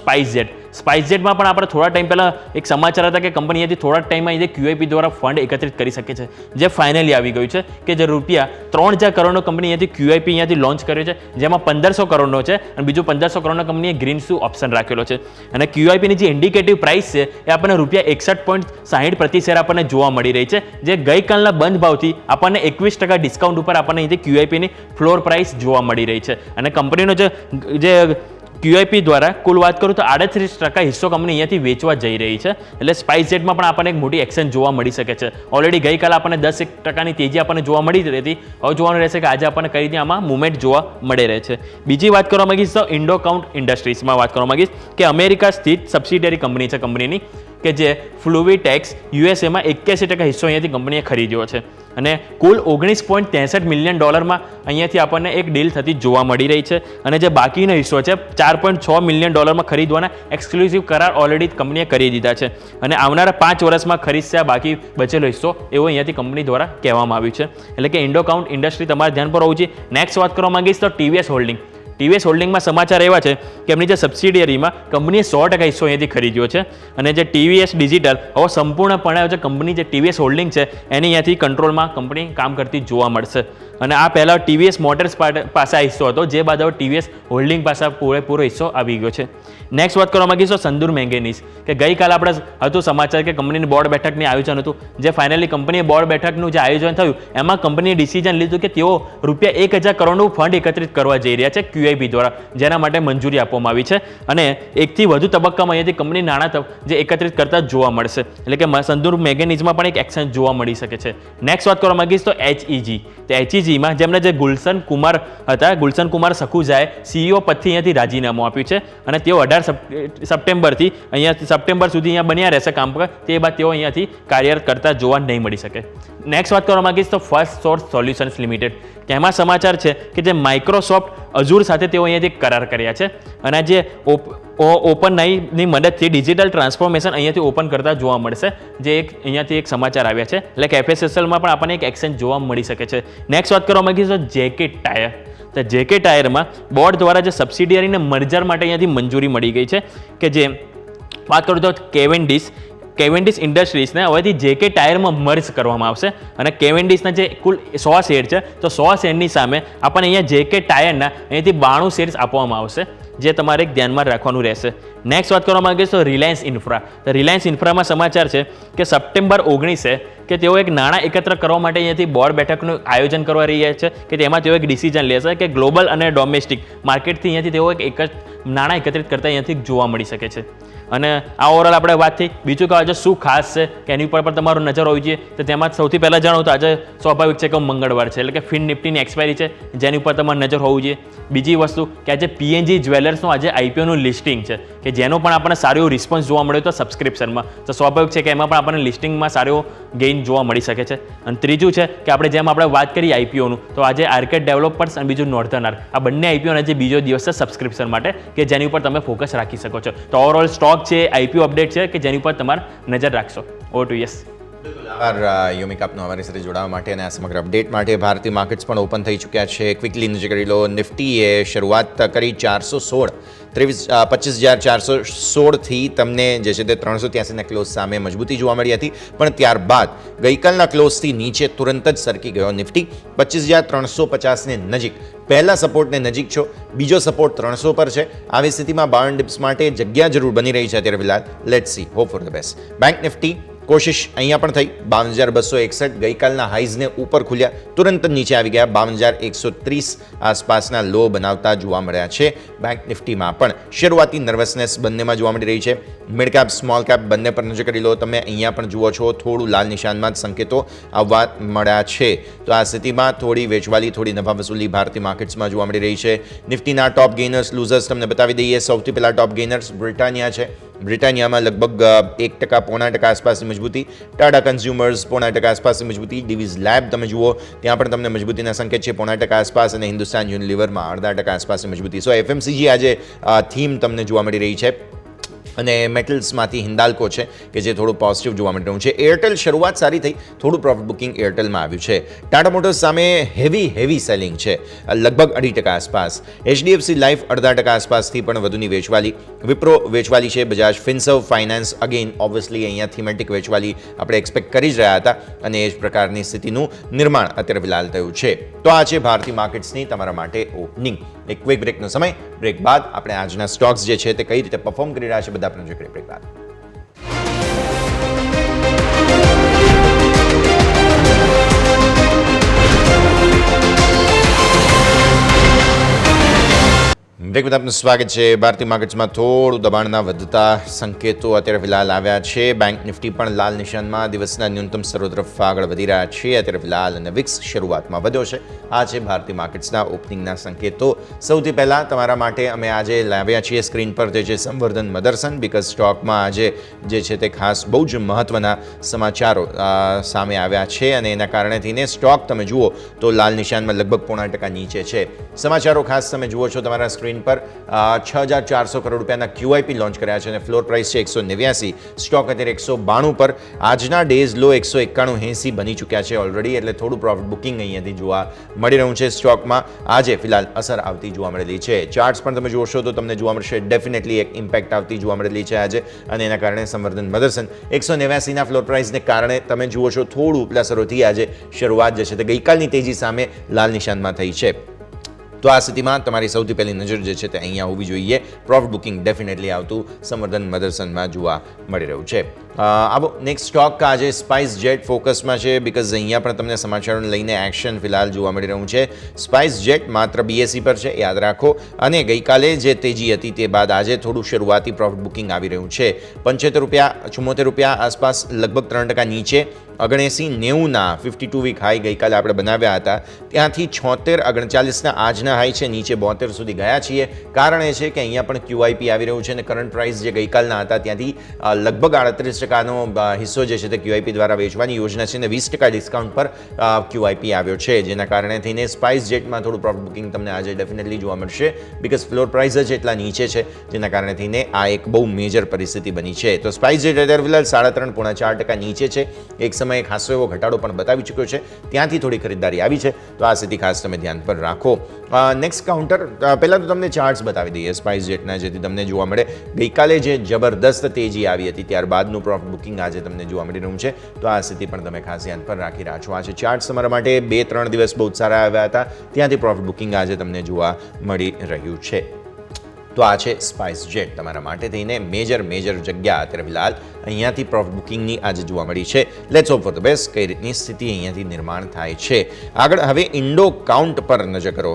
સ્પાઇસજેટમાં પણ આપણે થોડા ટાઈમ પહેલાં એક સમાચાર હતા કે કંપની અહીંયાથી થોડા ટાઈમમાં અહીંથી QIP દ્વારા ફંડ એકત્રિત કરી શકે છે, જે ફાઇનલી આવી ગયું છે કે જે ₹3,000 કરોડનો કંપની અહીંયાથી QIP અહીંયાથી લોન્ચ કર્યો છે, જેમાં 1,500 કરોડનો છે અને બીજું 1,500 કરોડનો કંપનીએ ગ્રીન શૂ ઓપ્શન રાખેલો છે. અને QIPની જે ઇન્ડિકેટિવ પ્રાઇસ છે એ આપણને ₹61.60 પ્રતિ શેર આપણને જોવા મળી રહી છે, જે ગઈકાલના બંધ ભાવથી આપણને 21% ડિસ્કાઉન્ટ ઉપર આપણને અહીંથી QIPની ફ્લોર પ્રાઇસ જોવા મળી રહી છે. અને કંપનીનો જે QIP દ્વારા કુલ વાત કરું તો 38% હિસ્સો કંપની અહીંયાથી વેચવા જઈ રહી છે. એટલે સ્પાઇસજેટમાં પણ આપણને એક મોટી એક્શન જોવા મળી શકે છે. ઓલરેડી ગઈકાલે આપણને 10% તેજી આપણને જોવા મળી રહી હતી. હવે જોવાનું રહેશે કે આજે આપણને કઈ રીતે આમાં મુવમેન્ટ જોવા મળી રહે છે. બીજી વાત કરવા માંગીશ તો ઇન્ડોકાઉન્ટ ઇન્ડસ્ટ્રીઝમાં વાત કરવા માંગીશ કે અમેરિકા સ્થિત સબસિડિયરી કંપની છે કંપનીની. કે જે ફ્લુવિટેક્સ યુએસએમાં 81% હિસ્સો અહીંયાથી કંપનીએ ખરીદ્યો છે અને કુલ $19.63 મિલિયન અહીંયાથી આપણને એક ડીલ થતી જોવા મળી રહી છે અને જે બાકીનો હિસ્સો છે $4.6 મિલિયન ખરીદવાના એક્સક્લુઝિવ કરાર ઓલરેડી કંપનીએ કરી દીધા છે અને આવનારા 5 વર્ષમાં ખરીદશે આ બાકી બચેલો હિસ્સો એવું અહીંયાથી કંપની દ્વારા કહેવામાં આવ્યું છે. એટલે કે ઇન્ડોકાઉન્ટ ઇન્ડસ્ટ્રી તમારા ધ્યાન પર હોવું જોઈએ. નેક્સ્ટ વાત કરવા માંગીશ તો ટીવીએસ હોલ્ડિંગ. ટીવીએસ હોલ્ડિંગમાં સમાચાર એવા છે કે એમની જે સબસિડિયરીમાં કંપનીએ 100% હિસ્સો અહીંયાથી ખરીદ્યો છે અને જે ટીવીએસ ડિજિટલ હવે સંપૂર્ણપણે જે કંપની જે ટીવીએસ હોલ્ડિંગ છે એની અહીંયાથી કંટ્રોલમાં કંપની કામ કરતી જોવા મળશે અને આ પહેલાં ટીવીએસ મોટર્સ પાસે આ હિસ્સો હતો જે બાદ હવે ટીવીએસ હોલ્ડિંગ પાસે પૂરેપૂરો હિસ્સો આવી ગયો છે. નેક્સ્ટ વાત કરવા માંગીશ તો સંદૂર મેંગેનીઝ કે ગઈકાલે આપણે હતું સમાચાર કે કંપનીની બોર્ડ બેઠકની આયોજન હતું જે ફાઇનલી કંપનીએ બોર્ડ બેઠકનું જે આયોજન થયું એમાં કંપનીએ ડિસિઝન લીધું કે તેઓ ₹1,000 કરોડનું ફંડ એકત્રિત કરવા જઈ રહ્યા છે QIP દ્વારા જેના માટે મંજૂરી આપવામાં આવી છે અને એકથી વધુ તબક્કામાં અહીંયાથી કંપની નાણાં જે એકત્રિત કરતા જોવા મળશે એટલે કે સંદૂર મેંગેનીઝમાં પણ એક એક્શન જોવા મળી શકે છે. નેક્સ્ટ વાત કરવા માંગીશ તો HEG. તો HEGમાં જેમને જે ગુલશન કુમાર હતા ગુલશન કુમાર સખુજાએ CEO પદથી અહીંયાથી રાજીનામું આપ્યું છે અને તેઓ 18 સપ્ટેમ્બરથી અહીંયાથી સપ્ટેમ્બર સુધી અહીંયા બન્યા રહેશે કામ પર તે બાદ તેઓ અહીંયાથી કાર્યરત કરતા જોવા નહીં મળી શકે. નેક્સ્ટ વાત કરવા માંગીશ તો ફર્સ્ટ સોર્સ સોલ્યુશન્સ લિમિટેડ કે એમાં સમાચાર છે કે જે માઇક્રોસોફ્ટ અઝુર સાથે તેઓ અહીંયાથી કરાર કર્યા છે અને જે ઓપન નાઈની મદદથી ડિજિટલ ટ્રાન્સફોર્મેશન અહીંયાથી ઓપન કરતા જોવા મળશે જે એક અહીંયાથી એક સમાચાર આવ્યા છે એટલે કે FSSLમાં પણ આપણને એક એક્શન જોવા મળી શકે છે. નેક્સ્ટ વાત કરવા માંગીશ તો JK ટાયર. તો JK ટાયરમાં બોર્ડ દ્વારા જે સબસિડિયરીને મર્જર માટે અહીંયાથી મંજૂરી મળી ગઈ છે કે જે વાત કરું તો કેવેન્ડિશ ઇન્ડસ્ટ્રીઝને હવેથી JK ટાયરમાં મર્જ કરવામાં આવશે અને કેવેન્ડિશના જે કુલ 100 શેર છે તો 100 શેરની સામે આપણને અહીંયા JK ટાયરના અહીંયાથી 92 શેર્સ આપવામાં આવશે જે તમારે એક ધ્યાનમાં રાખવાનું રહેશે. નેક્સ્ટ વાત કરવા માંગીશ તો રિલાયન્સ ઇન્ફ્રા. તો રિલાયન્સ ઇન્ફ્રામાં સમાચાર છે કે સપ્ટેમ્બર 19 કે તેઓ એક નાણાં એકત્ર કરવા માટે અહીંયાથી બોર્ડ બેઠકનું આયોજન કરવા રહ્યા છે કે તેમાં તેઓ એક ડિસિઝન લેશે કે ગ્લોબલ અને ડોમેસ્ટિક માર્કેટથી અહીંયાથી તેઓ એક નાણાં એકત્રિત કરતા અહીંયાથી જોવા મળી શકે છે અને આ ઓવરઓલ આપણે વાત થઈ. બીજું કે આજે શું ખાસ છે કે એની ઉપર પણ તમારું નજર હોવી જોઈએ તો તેમાં સૌથી પહેલાં જાણો તો આજે સ્વાભાવિક છે કે મંગળવાર છે એટલે કે ફિન નિફ્ટીની એક્સપાયરી છે જેની ઉપર તમારે નજર હોવું જોઈએ. બીજી વસ્તુ કે આજે PNG જ્વેલર્સનું આજે IPOનું લિસ્ટિંગ છે કે જેનો પણ આપણને સારો એવો રિસ્પોન્સ જોવા મળ્યો તો સબસ્ક્રિપ્શનમાં તો સ્વાભાવિક છે કે એમાં પણ આપણને લિસ્ટિંગમાં સારો ગેઇન જોવા મળી શકે છે. અને ત્રીજું છે કે જેમ આપણે વાત કરી IPOનું તો આજે આર્કેડ ડેવલપર્સ અને બીજું નોર્ધન આર્ક આ બંને IPOના જે બીજો દિવસ છે સબસ્ક્રિપ્શન માટે કે જેની ઉપર તમે ફોકસ રાખી શકો છો. તો ઓવરઓલ સ્ટોક છે IPO અપડેટ છે કે જેની ઉપર તમારે નજર રાખશો. Over to yes. આભાર યોમિક આપનો અમારી સાથે જોડાવા માટે અને આ સમગ્ર અપડેટ માટે. ભારતીય માર્કેટ્સ પણ ઓપન થઈ ચૂક્યા છે. ક્વિકલી નજર કરી લો. નિફ્ટીએ શરૂઆત કરી 25,416થી તમને જે છે તે 383ના ક્લોઝ સામે મજબૂતી જોવા મળી હતી પણ ત્યારબાદ ગઈકાલના ક્લોઝથી નીચે તુરંત જ સરકી ગયો નિફ્ટી 25,350ને નજીક. પહેલા સપોર્ટને નજીક છો, બીજો સપોર્ટ 300 પર છે. આવી સ્થિતિમાં 52 ડિપ્સ માટે જગ્યા જરૂર બની રહી છે અત્યારે ફિલહાલ. Let's see, hope for the best. Bank Nifty કોશિશ અહીંયા પણ થઈ 52,261 ગઈકાલના હાઈઝને ઉપર ખુલ્યા તુરંત નીચે આવી ગયા 52,130 આસપાસના લો બનાવતા જોવા મળ્યા છે. બેંક નિફ્ટીમાં પણ શરૂઆતી નર્વસનેસ બંનેમાં જોવા મળી રહી છે. મિડ કેપ સ્મોલ કેપ બંને પર નજર કરી લો તમે. અહીંયા પણ જુઓ છો થોડું લાલ નિશાનમાં જ સંકેતો આવવા મળ્યા છે. તો આ સ્થિતિમાં થોડી વેચવાલી થોડી નફા વસૂલી ભારતીય માર્કેટ્સમાં જોવા મળી રહી છે. નિફ્ટીના ટોપ ગેઇનર્સ લૂઝર્સ તમને બતાવી દઈએ. સૌથી પહેલા ટોપ ગેઇનર્સ બ્રિટાનિયા છે. બ્રિટાનિયામાં લગભગ 1%, 0.5% આસપાસની મજબૂતી. ટાટા કન્ઝ્યુમર્સ 0.5% આસપાસની મજબૂતી. ડિવિઝ લેબ તમે જુઓ ત્યાં પણ તમને મજબૂતીના સંકેત છે 0.5% આસપાસ અને હિન્દુસ્તાન યુનિલિવરમાં 0.5% આસપાસની મજબૂતી. સો FMCG આજે થીમ તમને જોવા મળી રહી છે અને મેટલ્સમાંથી હિન્દાલ્કો છે કે જે થોડું પોઝિટિવ જોવા મળી રહ્યું છે. એરટેલ શરૂઆત સારી થઈ, થોડું પ્રોફિટ બુકિંગ એરટેલમાં આવ્યું છે. ટાટા મોટર્સ સામે હેવી સેલિંગ છે લગભગ 2% આસપાસ. HDFC લાઈફ 0.5% આસપાસથી પણ વધુની વેચવાલી. વિપ્રો વેચવાલી છે. Bajaj Finserv finance again obviously અહીંયા થીમેટિક વેચવાલી આપણે એક્સપેક્ટ કરી જ રહ્યા હતા અને એ જ પ્રકારની સ્થિતિનું નિર્માણ અત્યારે ફિલહાલ થયું છે. તો આ છે ભારતીય માર્કેટ્સની તમારા માટે ઓપનિંગ. એક ક્વિક બ્રેકનો સમય. બ્રેક બાદ આપણે આજના સ્ટોક્સ જે છે તે કઈ રીતે પરફોર્મ કરી રહ્યા છે બધા આપણે જોઈ બ્રેક બાદ. બ્રેક બાદ આપનું સ્વાગત છે. ભારતીય માર્કેટ્સમાં થોડું દબાણના વધતા સંકેતો અત્યારે ફિલહાલ આવ્યા છે. બેંક નિફ્ટી પણ લાલ નિશાનમાં દિવસના ન્યૂનતમ સ્તરો તરફ આગળ વધી રહ્યા છે અત્યારે ફિલહાલ, અને વિક્સ શરૂઆતમાં વધ્યો છે. આ છે ભારતીય માર્કેટ્સના ઓપનિંગના સંકેતો. સૌથી પહેલાં તમારા માટે અમે આજે લાવ્યા છીએ સ્ક્રીન પર તે છે સંવર્ધન મધરસન, બિકોઝ સ્ટોકમાં આજે જે છે તે ખાસ બહુ જ મહત્ત્વના સમાચારો સામે આવ્યા છે, અને એના કારણે થઈને સ્ટોક તમે જુઓ તો લાલ નિશાનમાં લગભગ 0.5% નીચે છે. સમાચારો ખાસ તમે જુઓ છો તમારા સ્ક્રીન પર. 6,400 કરોડ રૂપિયાના QIP લોન્ચ કર્યા છે અને ફ્લોર પ્રાઇસ છે 189. સ્ટોક અત્યારે 192 પર. આજના ડેઝ લો 191.80 બની ચૂક્યા છે ઓલરેડી, એટલે થોડું પ્રોફિટ બુકિંગ અહીંયાથી જોવા મળી રહ્યું છે. સ્ટોકમાં આજે ફિલહાલ અસર આવતી જોવા મળેલી છે. ચાર્ટ્સ પણ તમે જોશો તો તમને જોવા મળશે ડેફિનેટલી એક ઇમ્પેક્ટ આવતી જોવા મળેલી છે આજે, અને એના કારણે સંવર્ધન મધરસન 189ના ફ્લોર પ્રાઇસને કારણે તમે જુઓ છો થોડું ઉપલા સ્તરોથી આજે શરૂઆત જે છે તે ગઈકાલની તેજી સામે લાલ નિશાનમાં થઈ છે. તો આ સ્થિતિમાં તમારી સૌથી પહેલી નજર જે છે તે અહીંયા હોવી જોઈએ. પ્રોફિટ બુકિંગ ડેફિનેટલી આવતું સંવર્ધન મધરસનમાં જોવા મળી રહ્યું છે. આવો નેક્સ્ટ સ્ટોક આજે સ્પાઇસ જેટ ફોકસમાં છે, બિકોઝ અહીંયા પણ તમને સમાચારોને લઈને એક્શન ફિલહાલ જોવા મળી રહ્યું છે. સ્પાઇસ જેટ માત્ર BSE પર છે, યાદ રાખો, અને ગઈકાલે જે તેજી હતી તે બાદ આજે થોડું શરૂઆતી પ્રોફિટ બુકિંગ આવી રહ્યું છે. 75 રૂપિયા 74 રૂપિયા આસપાસ, લગભગ 3% નીચે. 79.90ના 52 વીક હાઈ ગઈકાલે આપણે બનાવ્યા હતા, ત્યાંથી 76.39ના આજના હાઈ છે, નીચે 72 સુધી ગયા છીએ. કારણ એ છે કે અહીંયા પણ QIP આવી રહ્યું છે, અને કરંટ પ્રાઇસ જે ગઈકાલના હતા ત્યાંથી લગભગ 38%નો હિસ્સો જે છે તે QIP દ્વારા વેચવાની યોજના છે, અને 20% ડિસ્કાઉન્ટ પર QIP આવ્યો છે, જેના કારણે થઈને સ્પાઇસ જેટમાં થોડું પ્રોફિટ બુકિંગ તમને આજે ડેફિનેટલી જોવા મળશે, બિકોઝ ફ્લોર પ્રાઇસ જ એટલા નીચે છે, જેના કારણે થઈને આ એક બહુ મેજર પરિસ્થિતિ બની છે. તો સ્પાઇસ જેટ અત્યારે ફિલહાલ 3.5-4% નીચે છે. એક સમયે ખાસો એવો ઘટાડો પણ બતાવી ચૂક્યો છે, ત્યાંથી થોડી ખરીદદારી આવી છે, તો આ સ્થિતિ ખાસ તમે ધ્યાન પર રાખો. નેક્સ્ટ કાઉન્ટર, પહેલાં તો તમને ચાર્ટ્સ બતાવી દઈએ સ્પાઇસ જેટના, જેથી તમને જોવા મળે ગઈકાલે જે જબરદસ્ત તેજી આવી હતી ત્યારબાદનું પ્રોફિટ બુકિંગ આજે તમને જોવા મળી રહ્યું છે, તો આ સ્થિતિ પણ તમે ખાસ ધ્યાન પર રાખી રહ્યા છો. આજે ચાર્ટ્સ તમારા માટે 2-3 દિવસ બહુ સારા આવ્યા હતા, ત્યાંથી પ્રોફિટ બુકિંગ આજે તમને જોવા મળી રહ્યું છે. તો આ છે સ્પાઇસ જેટ તમારા માટે થઈને મેજર જગ્યા અત્યારે ફિલહાલ અહીંયાથી પ્રોફિટ બુકિંગની આજે જોવા મળી છે. Let's hope for the best. કઈ રીતની સ્થિતિ અહીંયાથી નિર્માણ થાય છે. આગળ હવે ઇન્ડો કાઉન્ટ પર નજર કરો.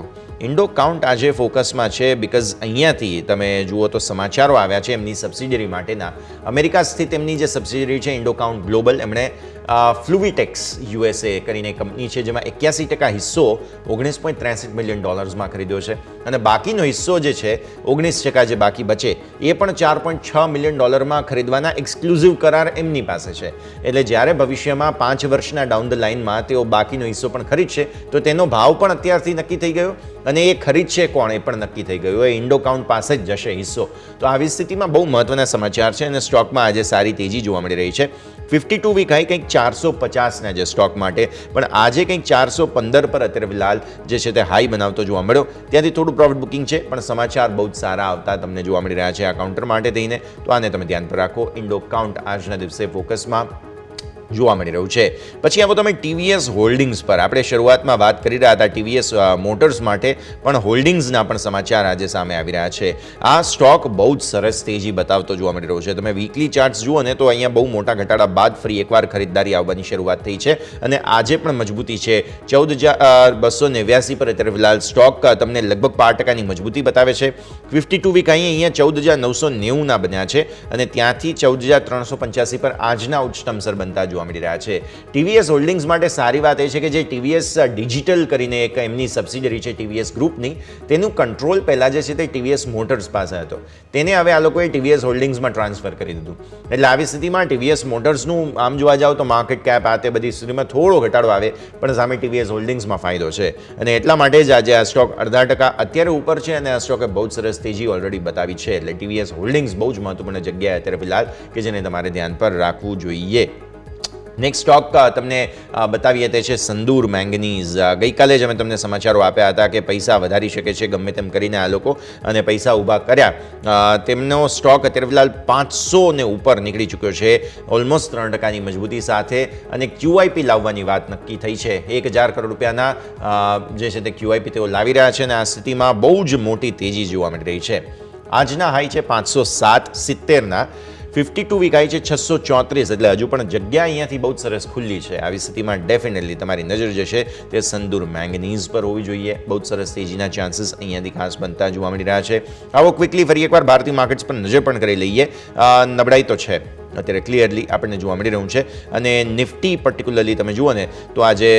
ઇન્ડો કાઉન્ટ આજે ફોકસમાં છે, બિકોઝ અહીંયાથી તમે જુઓ તો સમાચારો આવ્યા છે એમની સબસિડિયરી માટેના. અમેરિકા સ્થિત એમની જે સબસિડિયરી છે ઇન્ડો કાઉન્ટ ગ્લોબલ, એમણે ફ્લુવિટેક્સ USA કરીને કંપની છે, જેમાં 81% હિસ્સો $19.63 મિલિયન ખરીદ્યો છે, અને બાકીનો હિસ્સો જે છે 19% જે બાકી બચે એ પણ $4.6 મિલિયન ખરીદવાના એક્સક્લુઝિવ કરાર એમની પાસે છે. એટલે જ્યારે ભવિષ્યમાં 5 વર્ષના ડાઉન ધ લાઇનમાં તેઓ બાકીનો હિસ્સો પણ ખરીદશે, તો તેનો ભાવ પણ અત્યારથી નક્કી થઈ ગયો, અને એ ખરીદશે કોણ એ પણ નક્કી થઈ ગયું. એ ઇન્ડો કાઉન્ટ પાસે જ જશે હિસ્સો. તો આવી સ્થિતિમાં બહુ મહત્વના સમાચાર છે, અને સ્ટોકમાં આજે સારી તેજી જોવા મળી રહી છે. 52 વીક હાઈ કંઈક 450ના જે સ્ટોક માટે, પણ આજે કંઈક 415 પર અત્યારે ફિલહાલ જે છે તે હાઈ બનાવતો જોવા મળ્યો. ત્યાંથી થોડું પ્રોફિટ બુકિંગ છે, પણ સમાચાર બહુ જ સારા આવતા તમને જોવા મળી રહ્યા છે આ કાઉન્ટર માટે થઈને, તો આને તમે ધ્યાન પર રાખો. ઇન્ડો કાઉન્ટ આજના દિવસે ફોકસમાં જોવા મળી રહ્યું છે. પછી આવો તમે TVS હોલ્ડિંગ્સ પર. આપણે શરૂઆતમાં વાત કરી રહ્યા હતા TVS મોટર્સ માટે, પણ હોલ્ડિંગ્સના પણ સમાચાર આજે સામે આવી રહ્યા છે. આ સ્ટોક બહુ જ સરસ તેજી બતાવતો જોવા મળી રહ્યો છે. તમે વીકલી ચાર્ટ્સ જુઓ ને તો અહીંયા બહુ મોટા ઘટાડા બાદ ફરી એકવાર ખરીદદારી આવવાની શરૂઆત થઈ છે, અને આજે પણ મજબૂતી છે. 14,289 પર અત્યારે ફિલહાલ સ્ટોક તમને લગભગ 5%ની મજબૂતી બતાવે છે. 52 વીક અહીંયા 14,990ના બન્યા છે, અને ત્યાંથી 14,385 પર આજના ઉચ્ચતમ સ્તર બનતા જોવા મળી રહ્યા છે. TVS હોલ્ડિંગ્સ માટે સારી વાત એ છે કે જે TVS ડિજિટલ કરીને એક એમની સબસિડિયરી છે TVS ગ્રુપની, તેનું કંટ્રોલ પહેલાં જે છે તે TVS મોટર્સ પાસે હતો, તેને હવે આ લોકોએ TVS હોલ્ડિંગ્સમાં ટ્રાન્સફર કરી દીધું. એટલે આવી સ્થિતિમાં TVS મોટર્સનું આમ જોવા જાવ તો માર્કેટ કેપ આ તે બધી સ્થિતિમાં થોડો ઘટાડો આવે, પણ સામે TVS હોલ્ડિંગ્સમાં ફાયદો છે, અને એટલા માટે જ આજે આ સ્ટોક 0.5% અત્યારે ઉપર છે, અને આ સ્ટોકે બહુ જ સરસ તેજી ઓલરેડી બતાવી છે. એટલે TVS હોલ્ડિંગ્સ બહુ જ મહત્વપૂર્ણ જગ્યાએ અત્યારે ફિલહાલ કે જેને તમારે ધ્યાન પર રાખવું જોઈએ. નેક્સ્ટ સ્ટોક તમને બતાવીએ તે છે સંદૂર મેંગનીઝ. ગઈકાલે જ અમે તમને સમાચારો આપ્યા હતા કે પૈસા વધારી શકે છે ગમે તેમ કરીને આ લોકો, અને પૈસા ઊભા કર્યા. તેમનો સ્ટોક અત્યારે ફિલહાલ 500 ને ઉપર નીકળી ચૂક્યો છે, ઓલમોસ્ટ 3%ની મજબૂતી સાથે, અને QIP લાવવાની વાત નક્કી થઈ છે. 1,000 કરોડ રૂપિયાના જે છે તે QIP તેઓ લાવી રહ્યા છે, અને આ સ્થિતિમાં બહુ જ મોટી તેજી જોવા મળી રહી છે. આજના હાઈ છે 507.70ના. 52 વીક છે 634, એટલે હજુ પણ જગ્યા અહીંયાથી બહુ જ સરસ ખુલ્લી છે. આવી સ્થિતિમાં ડેફિનેટલી તમારી નજર જશે તે સંદૂર મેંગનીઝ પર હોવી જોઈએ. બહુ જ સરસ તેજીના ચાન્સીસ અહીંયાથી ખાસ બનતા જોવા મળી રહ્યા છે. આવો ક્વિકલી ફરી એકવાર ભારતીય માર્કેટ્સ પર નજર પણ કરી લઈએ. નબળાઈ તો છે અત્યારે ક્લિયરલી આપણને જોવા મળી રહ્યું છે, અને નિફ્ટી પર્ટિક્યુલરલી તમે જુઓ ને તો આજે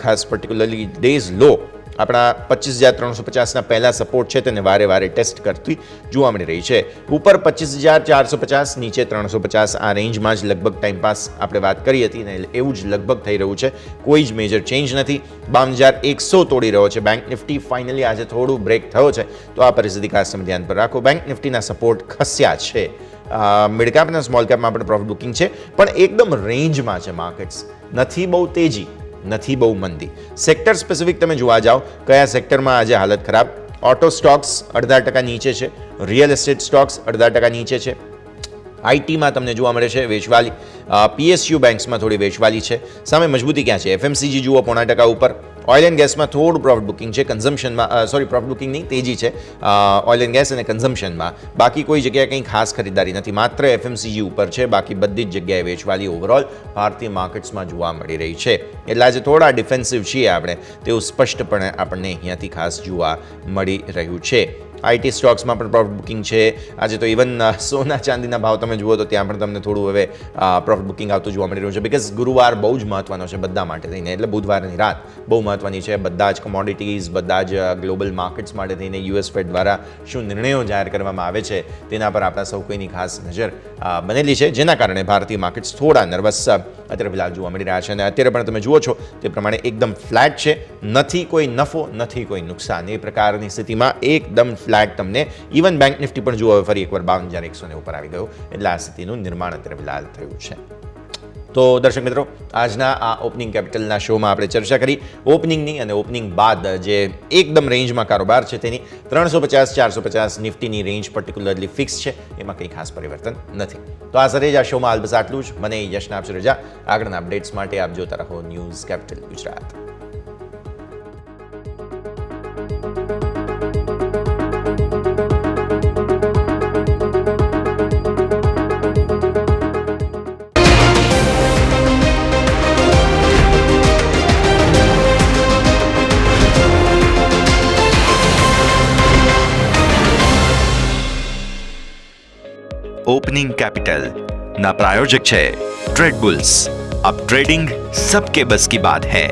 ખાસ પર્ટિક્યુલરલી ડેઝ લો આપણા 25,350ના પહેલા સપોર્ટ છે તેને વારે વારે ટેસ્ટ કરતી જોવા મળી રહી છે. ઉપર 25,450, નીચે 350, આ રેન્જમાં જ લગભગ ટાઈમપાસ આપણે વાત કરી હતી ને એવું જ લગભગ થઈ રહ્યું છે. કોઈ જ મેજર ચેન્જ નથી. 52,100 તોડી રહ્યો છે બેંક નિફ્ટી. ફાઇનલી આજે થોડું બ્રેક થયો છે, તો આ પરિસ્થિતિ ખાસ તમે ધ્યાન પર રાખો. બેંક નિફ્ટીના સપોર્ટ ખસ્યા છે. મિડ કેપ અને સ્મોલ કેપમાં આપણે પ્રોફિટ બુકિંગ છે, પણ એકદમ રેન્જમાં છે માર્કેટ્સ. નથી બહુ તેજી, નથી બહુ મંદી. સેક્ટર સ્પેસિફિક તમે જોવા જાઓ કયા સેક્ટરમાં આજે હાલત ખરાબ. ઓટો સ્ટોક્સ 0.5% નીચે છે. રિયલ એસ્ટેટ સ્ટોક્સ 0.5% નીચે છે. આઈટીમાં તમને જોવા મળે છે વેચવાલી. પીએસયુ બેંક્સમાં થોડી વેચવાલી છે. સામે મજબૂતી ક્યાં છે? એફએમસીજી જુઓ 0.5% ઉપર. ઓઇલ એન્ડ ગેસમાં થોડું પ્રોફિટ બુકિંગ છે. કન્ઝમ્પશનમાં પ્રોફિટ બુકિંગ નહીં, તેજી છે ઓઇલ એન્ડ ગેસ અને કન્ઝમ્પશનમાં. બાકી કોઈ જગ્યાએ કંઈ ખાસ ખરીદારી નથી. માત્ર એફએમસીજી ઉપર છે, બાકી બધી જ જગ્યાએ વેચવાલી ઓવરઓલ ભારતીય માર્કેટ્સમાં જોવા મળી રહી છે. એટલે આજે થોડા ડિફેન્સિવ છીએ આપણે, તેવું સ્પષ્ટપણે આપણને અહીંયાથી ખાસ જોવા મળી રહ્યું છે. આઈટી સ્ટોક્સમાં પણ પ્રોફિટ બુકિંગ છે. આજે તો ઇવન સોના ચાંદીના ભાવ તમે જુઓ તો ત્યાં પણ તમને થોડું હવે પ્રોફિટ બુકિંગ આવતું જોવા મળી રહ્યું છે. બિકોઝ ગુરુવાર બહુ જ મહત્વનો છે બધા માટે થઈને, એટલે બુધવારની રાત બહુ મહત્વની છે. બધા જ કોમોડિટીઝ, બધા જ ગ્લોબલ માર્કેટ્સ માટે થઈને યુએસ ફેડ દ્વારા શું નિર્ણયો જાહેર કરવામાં આવે છે તેના પર આપણા સૌ કોઈની ખાસ નજર બનેલી છે, જેના કારણે ભારતીય માર્કેટ્સ થોડા નર્વસ અત્યારે ફિલહાલ જોવા મળી રહ્યા છે. અને અત્યારે પણ તમે જુઓ છો તે પ્રમાણે એકદમ ફ્લેટ છે. નથી કોઈ નફો, નથી કોઈ નુકસાન, એ પ્રકારની સ્થિતિમાં એકદમ ફ્લેટ તમને ઇવન બેંક નિફ્ટી પણ જુઓ ફરી એકવાર 52,100 ઉપર આવી ગયો. એટલે આ સ્થિતિનું નિર્માણ અત્યારે ફિલહાલ થયું છે. તો દર્શક મિત્રો, આજના આ ઓપનિંગ કેપિટલના શોમાં આપણે ચર્ચા કરી ઓપનિંગની, અને ઓપનિંગ બાદ જે એકદમ રેન્જમાં કારોબાર છે તેની 350-450 નિફ્ટીની રેન્જ પર્ટિક્યુલરલી ફિક્સ છે, એમાં કંઈ ખાસ પરિવર્તન નથી. તો આ સરે જ આ શોમાં હાલ બસ આટલું જ. મને યશના આપશે રજા. આગળના અપડેટ્સ માટે આપ જોતા રહો news capital Gujarat. Opening capital ना प्रायोजक है ट्रेड बुल्स. अब ट्रेडिंग सबके बस की बात है.